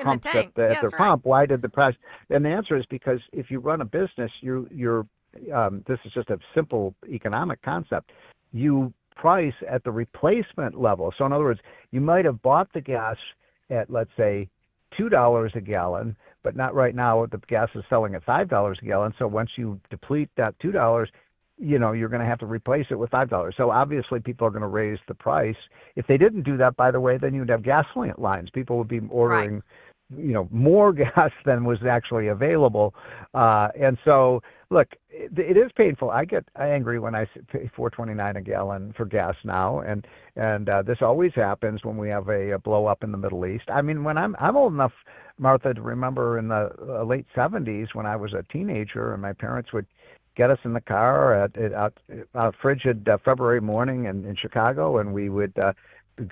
pumps the tank. at their pump. Why did the price? And the answer is because if you run a business, this is just a simple economic concept. You price at the replacement level. So in other words, you might have bought the gas at, let's say, $2 a gallon, but not right now. The gas is selling at $5 a gallon. So once you deplete that $2, you're going to have to replace it with $5. So obviously people are going to raise the price. If they didn't do that, by the way, then you'd have gasoline lines. People would be ordering, more gas than was actually available. And so, look, it is painful. I get angry when I pay $4.29 a gallon for gas now, and this always happens when we have a blow up in the Middle East. I mean, when I'm old enough, Martha, to remember in the late 70s when I was a teenager, and my parents would get us in the car out a frigid February morning in Chicago, and we would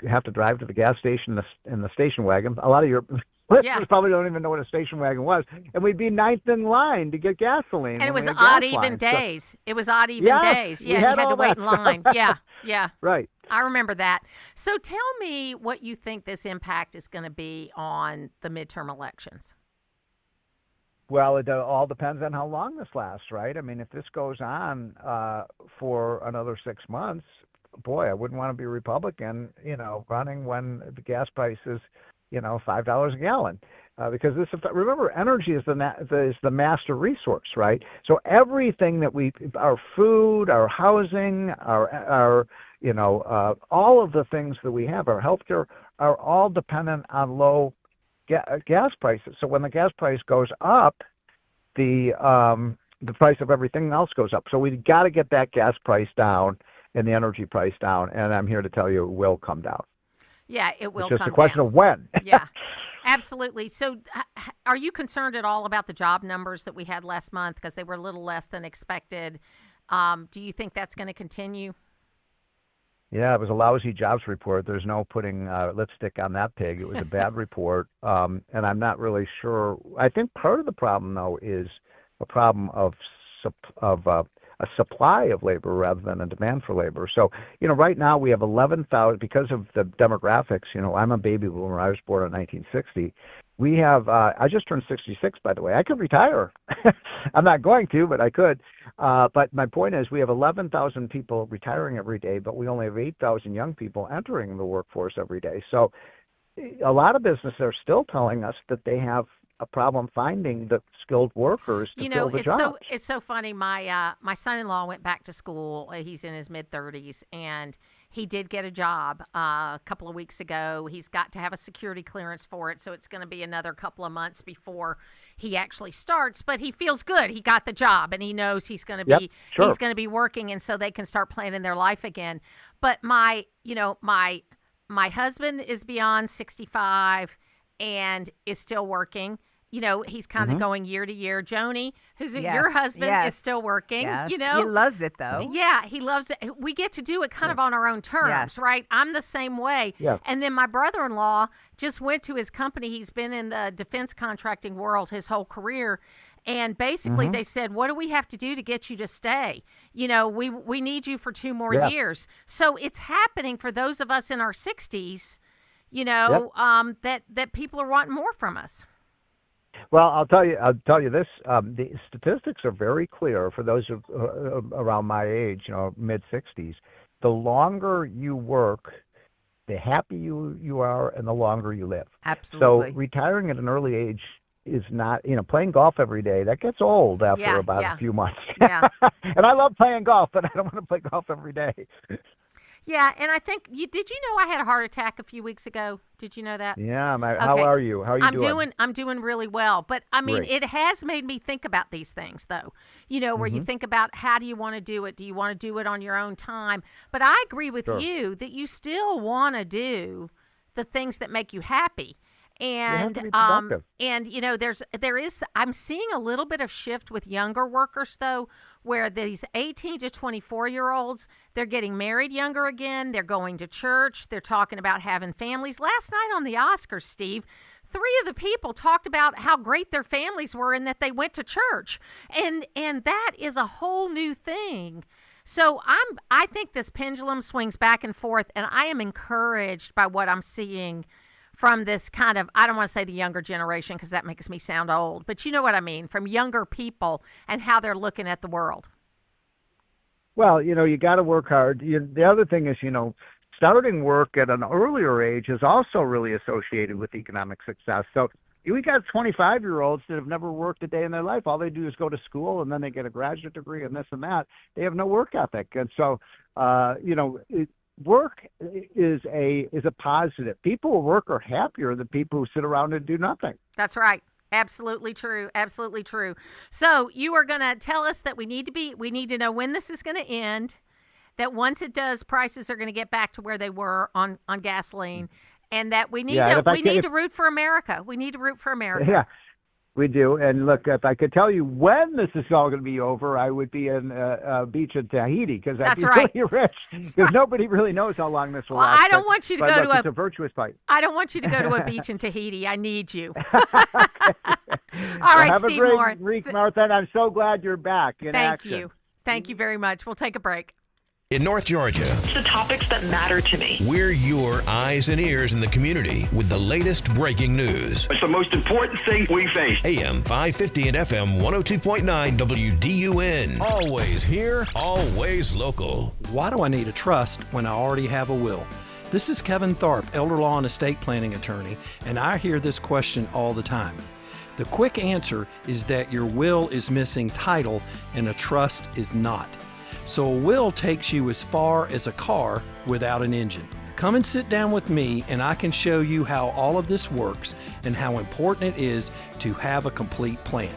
have to drive to the gas station in the station wagon. A lot of your listeners probably don't even know what a station wagon was, and we'd be ninth in line to get gasoline. And it was odd even days. It was odd even days. Yeah, you had to wait in line. Yeah. Right. I remember that. So tell me what you think this impact is going to be on the midterm elections. Well, it all depends on how long this lasts, right? I mean, if this goes on for another 6 months, boy, I wouldn't want to be a Republican, running when the gas price is, $5 a gallon. Because remember, energy is the master resource, right? So everything that our food, our housing, our all of the things that we have, our healthcare, are all dependent on low gas prices. So when the gas price goes up, the price of everything else goes up. So we've got to get that gas price down and the energy price down. And I'm here to tell you it will come down. Yeah, it will come down. It's just a question of when. Yeah. Absolutely. So are you concerned at all about the job numbers that we had last month because they were a little less than expected? Do you think that's going to continue? Yeah, it was a lousy jobs report. There's no putting lipstick on that pig. It was a bad report, and I'm not really sure. I think part of the problem, though, is a problem of a supply of labor rather than a demand for labor. So, right now we have 11,000 because of the demographics. I'm a baby boomer. I was born in 1960. We have, I just turned 66, by the way. I could retire. I'm not going to, but I could. But my point is we have 11,000 people retiring every day, but we only have 8,000 young people entering the workforce every day. So a lot of businesses are still telling us that they have a problem finding the skilled workers to fill the jobs. It's so funny. My son-in-law went back to school. He's in his mid-30s, and he did get a job a couple of weeks ago. He's got to have a security clearance for it, so it's going to be another couple of months before he actually starts. But he feels good. He got the job, and he knows he's going to be he's going to be working, and so they can start planning their life again. But my husband is beyond 65 and is still working. He's kind of going year to year. Joni, who's your husband, is still working. Yes. He loves it, though. Yeah, he loves it. We get to do it kind of on our own terms, right? I'm the same way. Yeah. And then my brother-in-law just went to his company. He's been in the defense contracting world his whole career. And basically they said, what do we have to do to get you to stay? We need you for 2 more years. So it's happening for those of us in our 60s, that people are wanting more from us. Well, I'll tell you this. The statistics are very clear for those around my age, mid-60s. The longer you work, the happier you are, and the longer you live. Absolutely. So retiring at an early age is not, playing golf every day, that gets old after about a few months. Yeah. And I love playing golf, but I don't want to play golf every day. Yeah, and I think did you know I had a heart attack a few weeks ago? Did you know that? Yeah, how are you? How are you doing? I'm doing really well. But I mean, Great. It has made me think about these things though. Where you think about how do you want to do it? Do you want to do it on your own time? But I agree with you that you still want to do the things that make you happy. And there is I'm seeing a little bit of shift with younger workers though, where these 18 to 24-year-olds, they're getting married younger again, they're going to church, they're talking about having families. Last night on the Oscars, Steve, 3 of the people talked about how great their families were and that they went to church. And that is a whole new thing. So I think this pendulum swings back and forth, and I am encouraged by what I'm seeing from this kind of, I don't want to say the younger generation because that makes me sound old, but you know what I mean, from younger people and how they're looking at the world. Well, you got to work hard. The other thing is, starting work at an earlier age is also really associated with economic success. So we got 25-year-olds that have never worked a day in their life. All they do is go to school, and then they get a graduate degree and this and that. They have no work ethic. And so, work is a positive. People who work are happier than people who sit around and do nothing. That's right. Absolutely true. Absolutely true. So you are going to tell us that we need to know when this is going to end, that once it does, prices are going to get back to where they were on gasoline, and that we need to root for America. We need to root for America. Yeah. We do. And look, if I could tell you when this is all going to be over, I would be in a beach in Tahiti because I'd be really rich. Because nobody really knows how long this will last. I don't want you to go to it's a virtuous fight. I don't want you to go to a beach in Tahiti. I need you. All right, have Steve a great Moore. week, Martha, and I'm so glad you're back in action. Thank you. Thank you very much. We'll take a break. In North Georgia, it's the topics that matter to me. We're your eyes and ears in the community with the latest breaking news. It's the most important thing we face. AM 550 and FM 102.9 WDUN. Always here, always local. Why do I need a trust when I already have a will? This is Kevin Tharp, elder law and estate planning attorney, and I hear this question all the time. The quick answer is that your will is missing title and a trust is not. So a will takes you as far as a car without an engine. Come and sit down with me and I can show you how all of this works and how important it is to have a complete plan.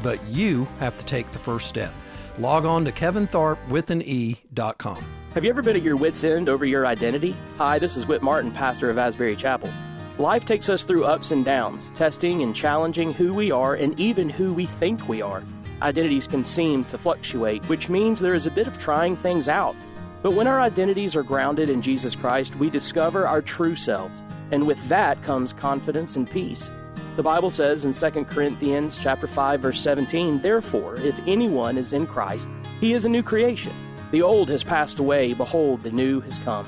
But you have to take the first step. Log on to KevinTharp.com. Have you ever been at your wit's end over your identity? Hi, this is Whit Martin, pastor of Asbury Chapel. Life takes us through ups and downs, testing and challenging who we are and even who we think we are. Identities can seem to fluctuate, which means there is a bit of trying things out. But when our identities are grounded in Jesus Christ, we discover our true selves, and with that comes confidence and peace. The Bible says in 2 Corinthians chapter 5, verse 17, "Therefore, if anyone is in Christ, he is a new creation. The old has passed away, behold, the new has come."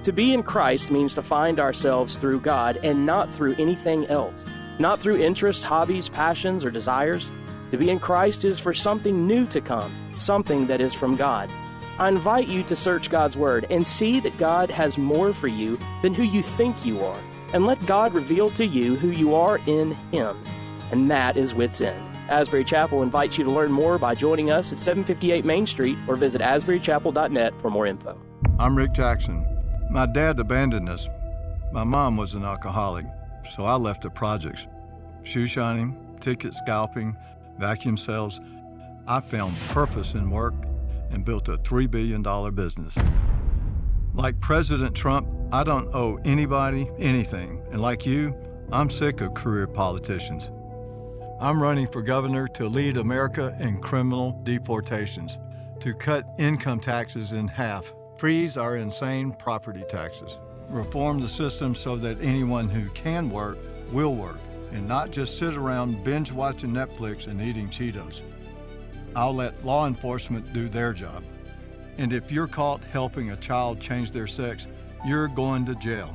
To be in Christ means to find ourselves through God and not through anything else, not through interests, hobbies, passions, or desires. To be in Christ is for something new to come, something that is from God. I invite you to search God's Word and see that God has more for you than who you think you are, and let God reveal to you who you are in Him. And that is Wits End. Asbury Chapel invites you to learn more by joining us at 758 Main Street or visit asburychapel.net for more info. I'm Rick Jackson. My dad abandoned us. My mom was an alcoholic, so I left the projects. Shoe shining, ticket scalping, vacuum sales. I found purpose in work and built a $3 billion business. Like President Trump, I don't owe anybody anything. And like you, I'm sick of career politicians. I'm running for governor to lead America in criminal deportations, to cut income taxes in half, freeze our insane property taxes, reform the system so that anyone who can work will work, and not just sit around binge watching Netflix and eating Cheetos. I'll let law enforcement do their job. And if you're caught helping a child change their sex, you're going to jail.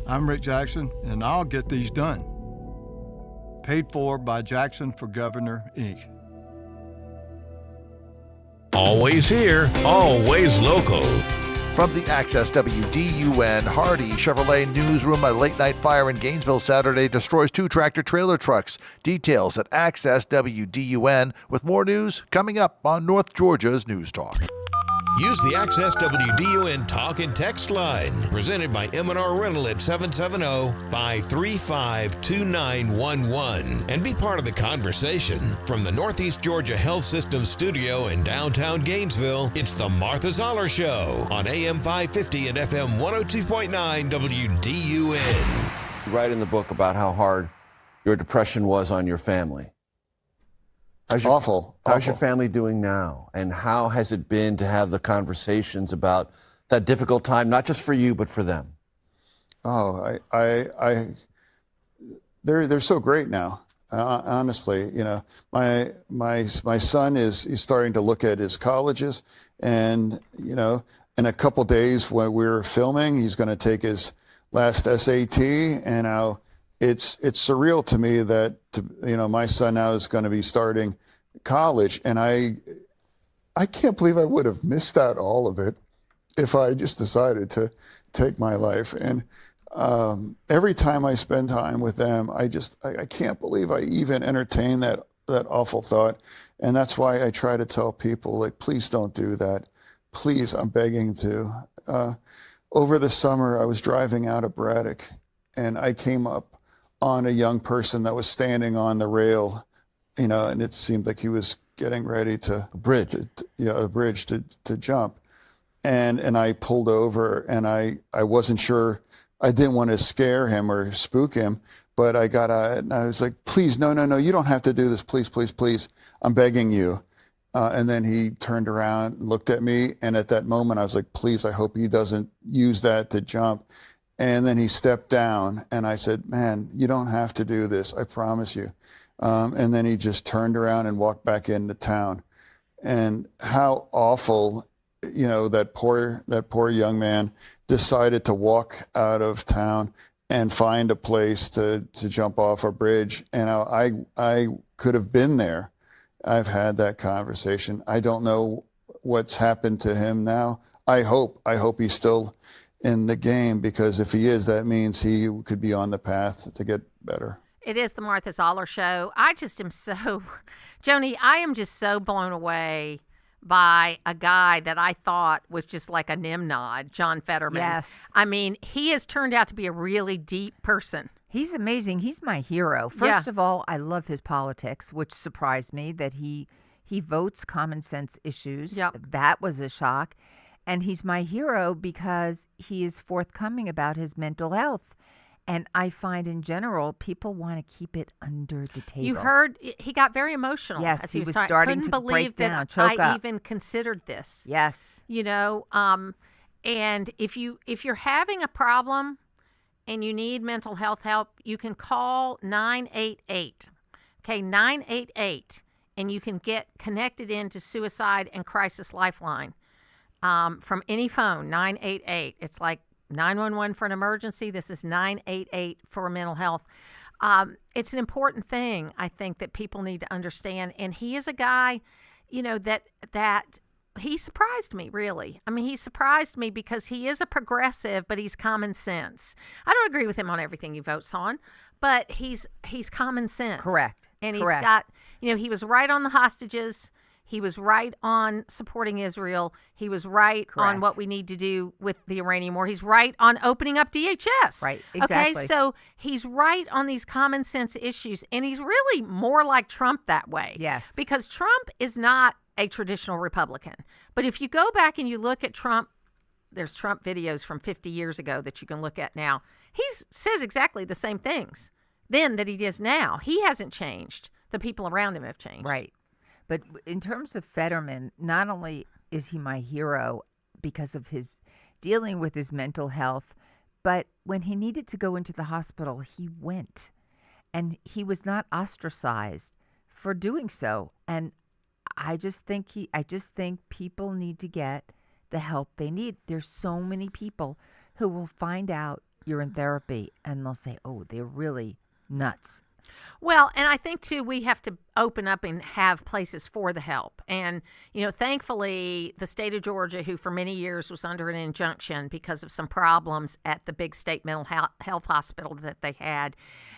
I'm Rick Jackson, and I'll get these done. Paid for by Jackson for Governor, Inc. Always here, always local. From the Access WDUN Hardy Chevrolet newsroom, a late-night fire in Gainesville Saturday destroys 2 tractor-trailer trucks. Details at Access WDUN, with more news coming up on North Georgia's News Talk. Use the Access WDUN talk and text line, presented by M&R Rental at 770-535-2911, and be part of the conversation. From the Northeast Georgia Health System studio in downtown Gainesville, it's the Martha Zoller Show on AM 550 and FM 102.9 WDUN. You write in the book about how hard your depression was on your family. Awful. How's your family doing now? And how has it been to have the conversations about that difficult time, not just for you, but for them? Oh, they're so great now. Honestly, you know, my son is starting to look at his colleges, and you know, in a couple days when we're filming, he's going to take his last SAT, and now it's surreal to me that my son now is going to be starting college, and I can't believe I would have missed out all of it if I just decided to take my life. And every time I spend time with them, I can't believe I even entertain that awful thought. And that's why I try to tell people, like, please don't do that. Please, I'm begging to. Over the summer, I was driving out of Braddock, and I came up on a young person that was standing on the rail, and it seemed like he was getting ready to a bridge to jump. And I pulled over, and I wasn't sure. I didn't want to scare him or spook him, but I got out and I was like, please, no, you don't have to do this. Please, please, please. I'm begging you. And then he turned around, looked at me. And at that moment, I was like, please, I hope he doesn't use that to jump. And then he stepped down, and I said, man, you don't have to do this. I promise you. And then he just turned around and walked back into town. And how awful, that poor young man decided to walk out of town and find a place to jump off a bridge. And I could have been there. I've had that conversation. I don't know what's happened to him now. I hope he's still in the game, because if he is, that means he could be on the path to get better. It is the Martha Zoller Show. I just am so, Joni, I am just so blown away by a guy that I thought was just like a Nimrod, John Fetterman. Yes. I mean, he has turned out to be a really deep person. He's amazing. He's my hero. First of all, I love his politics, which surprised me that he votes common sense issues. Yep. That was a shock. And he's my hero because he is forthcoming about his mental health. And I find in general, people want to keep it under the table. You heard he got very emotional. Yes, as he was talking. starting Couldn't to believe break down, that choke I up. even considered this. Yes. You know, and if you're having a problem and you need mental health help, you can call 988. Okay, 988, and you can get connected into Suicide and Crisis Lifeline from any phone. 988. It's like 911 for an emergency. This is 988 for mental health. It's an important thing, I think, that people need to understand. And he is a guy, you know, that he surprised me, really. I mean, he surprised me because he is a progressive, but he's common sense. I don't agree with him on everything he votes on, but he's common sense. Correct. And Correct. he's got, you know, he was right on the hostages. He was right on supporting Israel. He was right on what we need to do with the Iranian war. He's right on opening up DHS. Right, exactly. Okay, so he's right on these common sense issues, and he's really more like Trump that way. Yes. Because Trump is not a traditional Republican. But if you go back and you look at Trump, there's Trump videos from 50 years ago that you can look at now. He says exactly the same things then that he does now. He hasn't changed. The people around him have changed. Right. But in terms of Fetterman, not only is he my hero because of his dealing with his mental health, but when he needed to go into the hospital, he went. And he was not ostracized for doing so. And I just think people need to get the help they need. There's so many people who will find out you're in therapy and they'll say, "Oh, they're really nuts." Well, and I think, too, we have to open up and have places for the help. And, you know, thankfully, the state of Georgia, who for many years was under an injunction because of some problems at the big state mental health hospital that they had,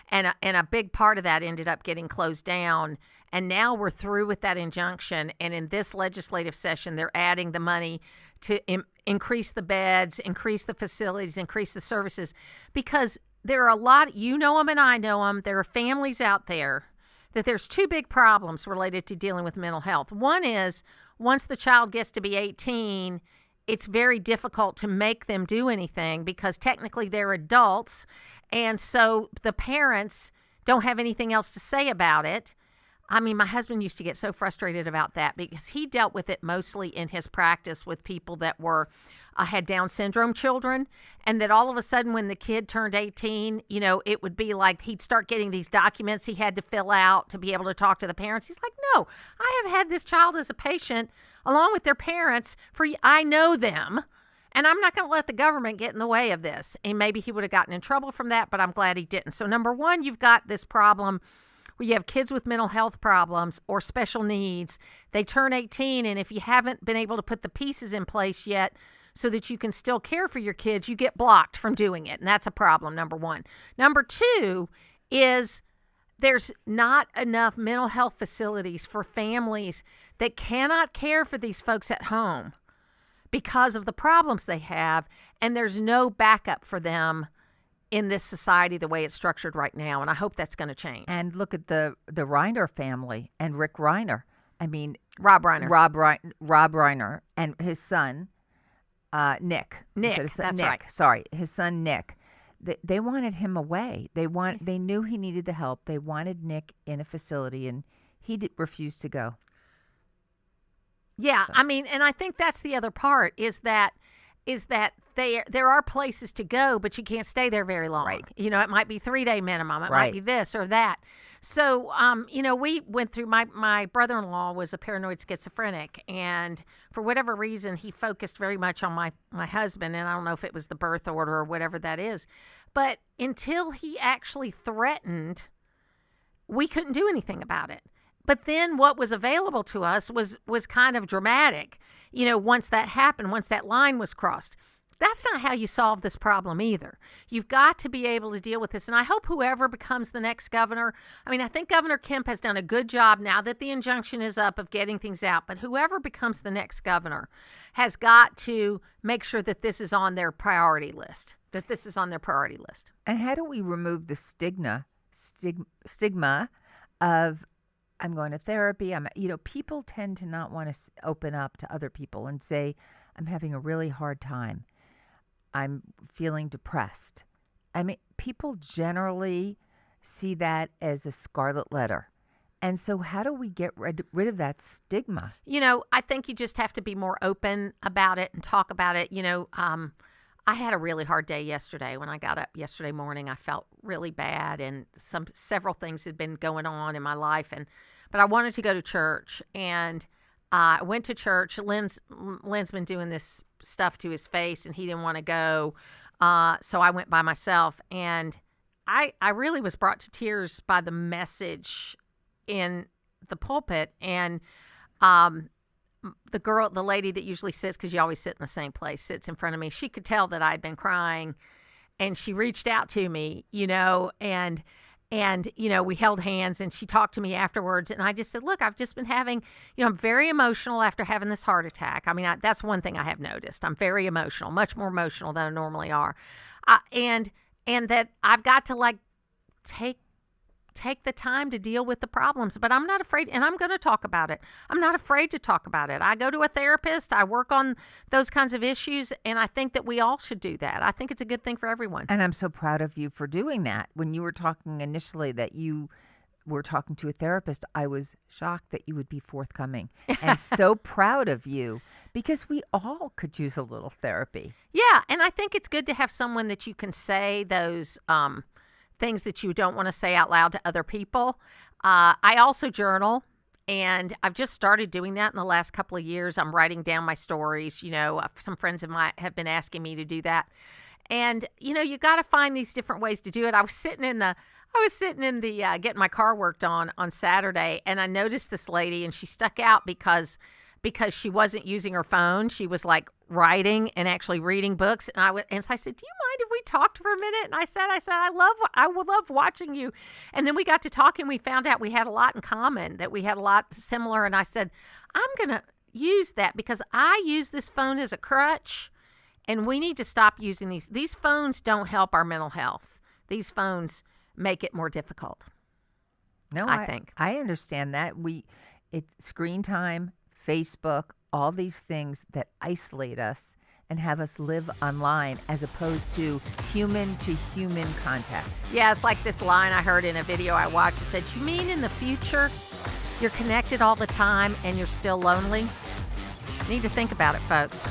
and a big part of that ended up getting closed down. And now we're through with that injunction. And in this legislative session, they're adding the money to increase the beds, increase the facilities, increase the services, because there are a lot, you know them and I know them, there are families out there that there's two big problems related to dealing with mental health. One is once the child gets to be 18, it's very difficult to make them do anything because technically they're adults. And so the parents don't have anything else to say about it. I mean, my husband used to get so frustrated about that because he dealt with it mostly in his practice with people that were had Down syndrome children, and that all of a sudden when the kid turned 18, you know, it would be like he'd start getting these documents he had to fill out to be able to talk to the parents. He's like, no, I have had this child as a patient along with their parents I know them, and I'm not going to let the government get in the way of this. And maybe he would have gotten in trouble from that, but I'm glad he didn't. So number one, you've got this problem where you have kids with mental health problems or special needs. They turn 18, and if you haven't been able to put the pieces in place yet so that you can still care for your kids, you get blocked from doing it. And that's a problem, number one. Number two is there's not enough mental health facilities for families that cannot care for these folks at home because of the problems they have, and there's no backup for them in this society the way it's structured right now. And I hope that's going to change. And look at the Reiner family and Rick Reiner. I mean, Rob Reiner. Rob Reiner and his son, Nick. That's right. Sorry, his son Nick. They wanted him away. They knew he needed the help. They wanted Nick in a facility, and he refused to go. Yeah, so. I mean, and I think that's the other part is that there are places to go, but you can't stay there very long. Right. You know, it might be 3-day minimum. It might be this or that. So, you know, we went through, my brother-in-law was a paranoid schizophrenic, and for whatever reason, he focused very much on my husband, and I don't know if it was the birth order or whatever that is. But until he actually threatened, we couldn't do anything about it. But then what was available to us was kind of dramatic. You know, once that happened, once that line was crossed. That's not how you solve this problem either. You've got to be able to deal with this. And I hope whoever becomes the next governor, I mean, I think Governor Kemp has done a good job now that the injunction is up of getting things out. But whoever becomes the next governor has got to make sure that this is on their priority list, And how do we remove the stigma of I'm going to therapy. People tend to not want to open up to other people and say, I'm having a really hard time. I'm feeling depressed. I mean, people generally see that as a scarlet letter. And so how do we get rid of that stigma? You know, I think you just have to be more open about it and talk about it. You know, I had a really hard day yesterday. When I got up yesterday morning, I felt really bad, and several things had been going on in my life, but I wanted to go to church, and I went to church. Lynn's been doing this stuff to his face, and he didn't want to go, so I went by myself, and I really was brought to tears by the message in the pulpit, and the lady that usually sits, because you always sit in the same place, sits in front of me. She could tell that I'd been crying, and she reached out to me, you know, and you know, we held hands, and she talked to me afterwards, and I just said, look, I've just been having, you know, I'm very emotional after having this heart attack. I mean, that's one thing I have noticed. I'm very emotional, much more emotional than I normally are, and that I've got to like take the time to deal with the problems, but I'm not afraid, and I'm going to talk about it. I'm not afraid to talk about it. I go to a therapist. I work on those kinds of issues, and I think that we all should do that. I think it's a good thing for everyone. And I'm so proud of you for doing that. When you were talking initially that you were talking to a therapist, I was shocked that you would be forthcoming and so proud of you, because we all could use a little therapy. Yeah, and I think it's good to have someone that you can say those things that you don't want to say out loud to other people. I also journal, and I've just started doing that in the last couple of years. I'm writing down my stories. You know, some friends of mine have been asking me to do that. And, you know, you got to find these different ways to do it. I was sitting in the getting my car worked on Saturday, and I noticed this lady, and she stuck out because she wasn't using her phone. She was like writing and actually reading books. And so I said, do you mind if we talked for a minute? And I said, I would love watching you. And then we got to talking. We found out we had a lot in common, that we had a lot similar. And I said, I'm going to use that because I use this phone as a crutch, and we need to stop using these. These phones don't help our mental health. These phones make it more difficult. No, I think. I understand that. It's screen time, Facebook, all these things that isolate us and have us live online as opposed to human contact. Yeah, it's like this line I heard in a video I watched. It said, you mean in the future you're connected all the time and you're still lonely? You need to think about it, folks.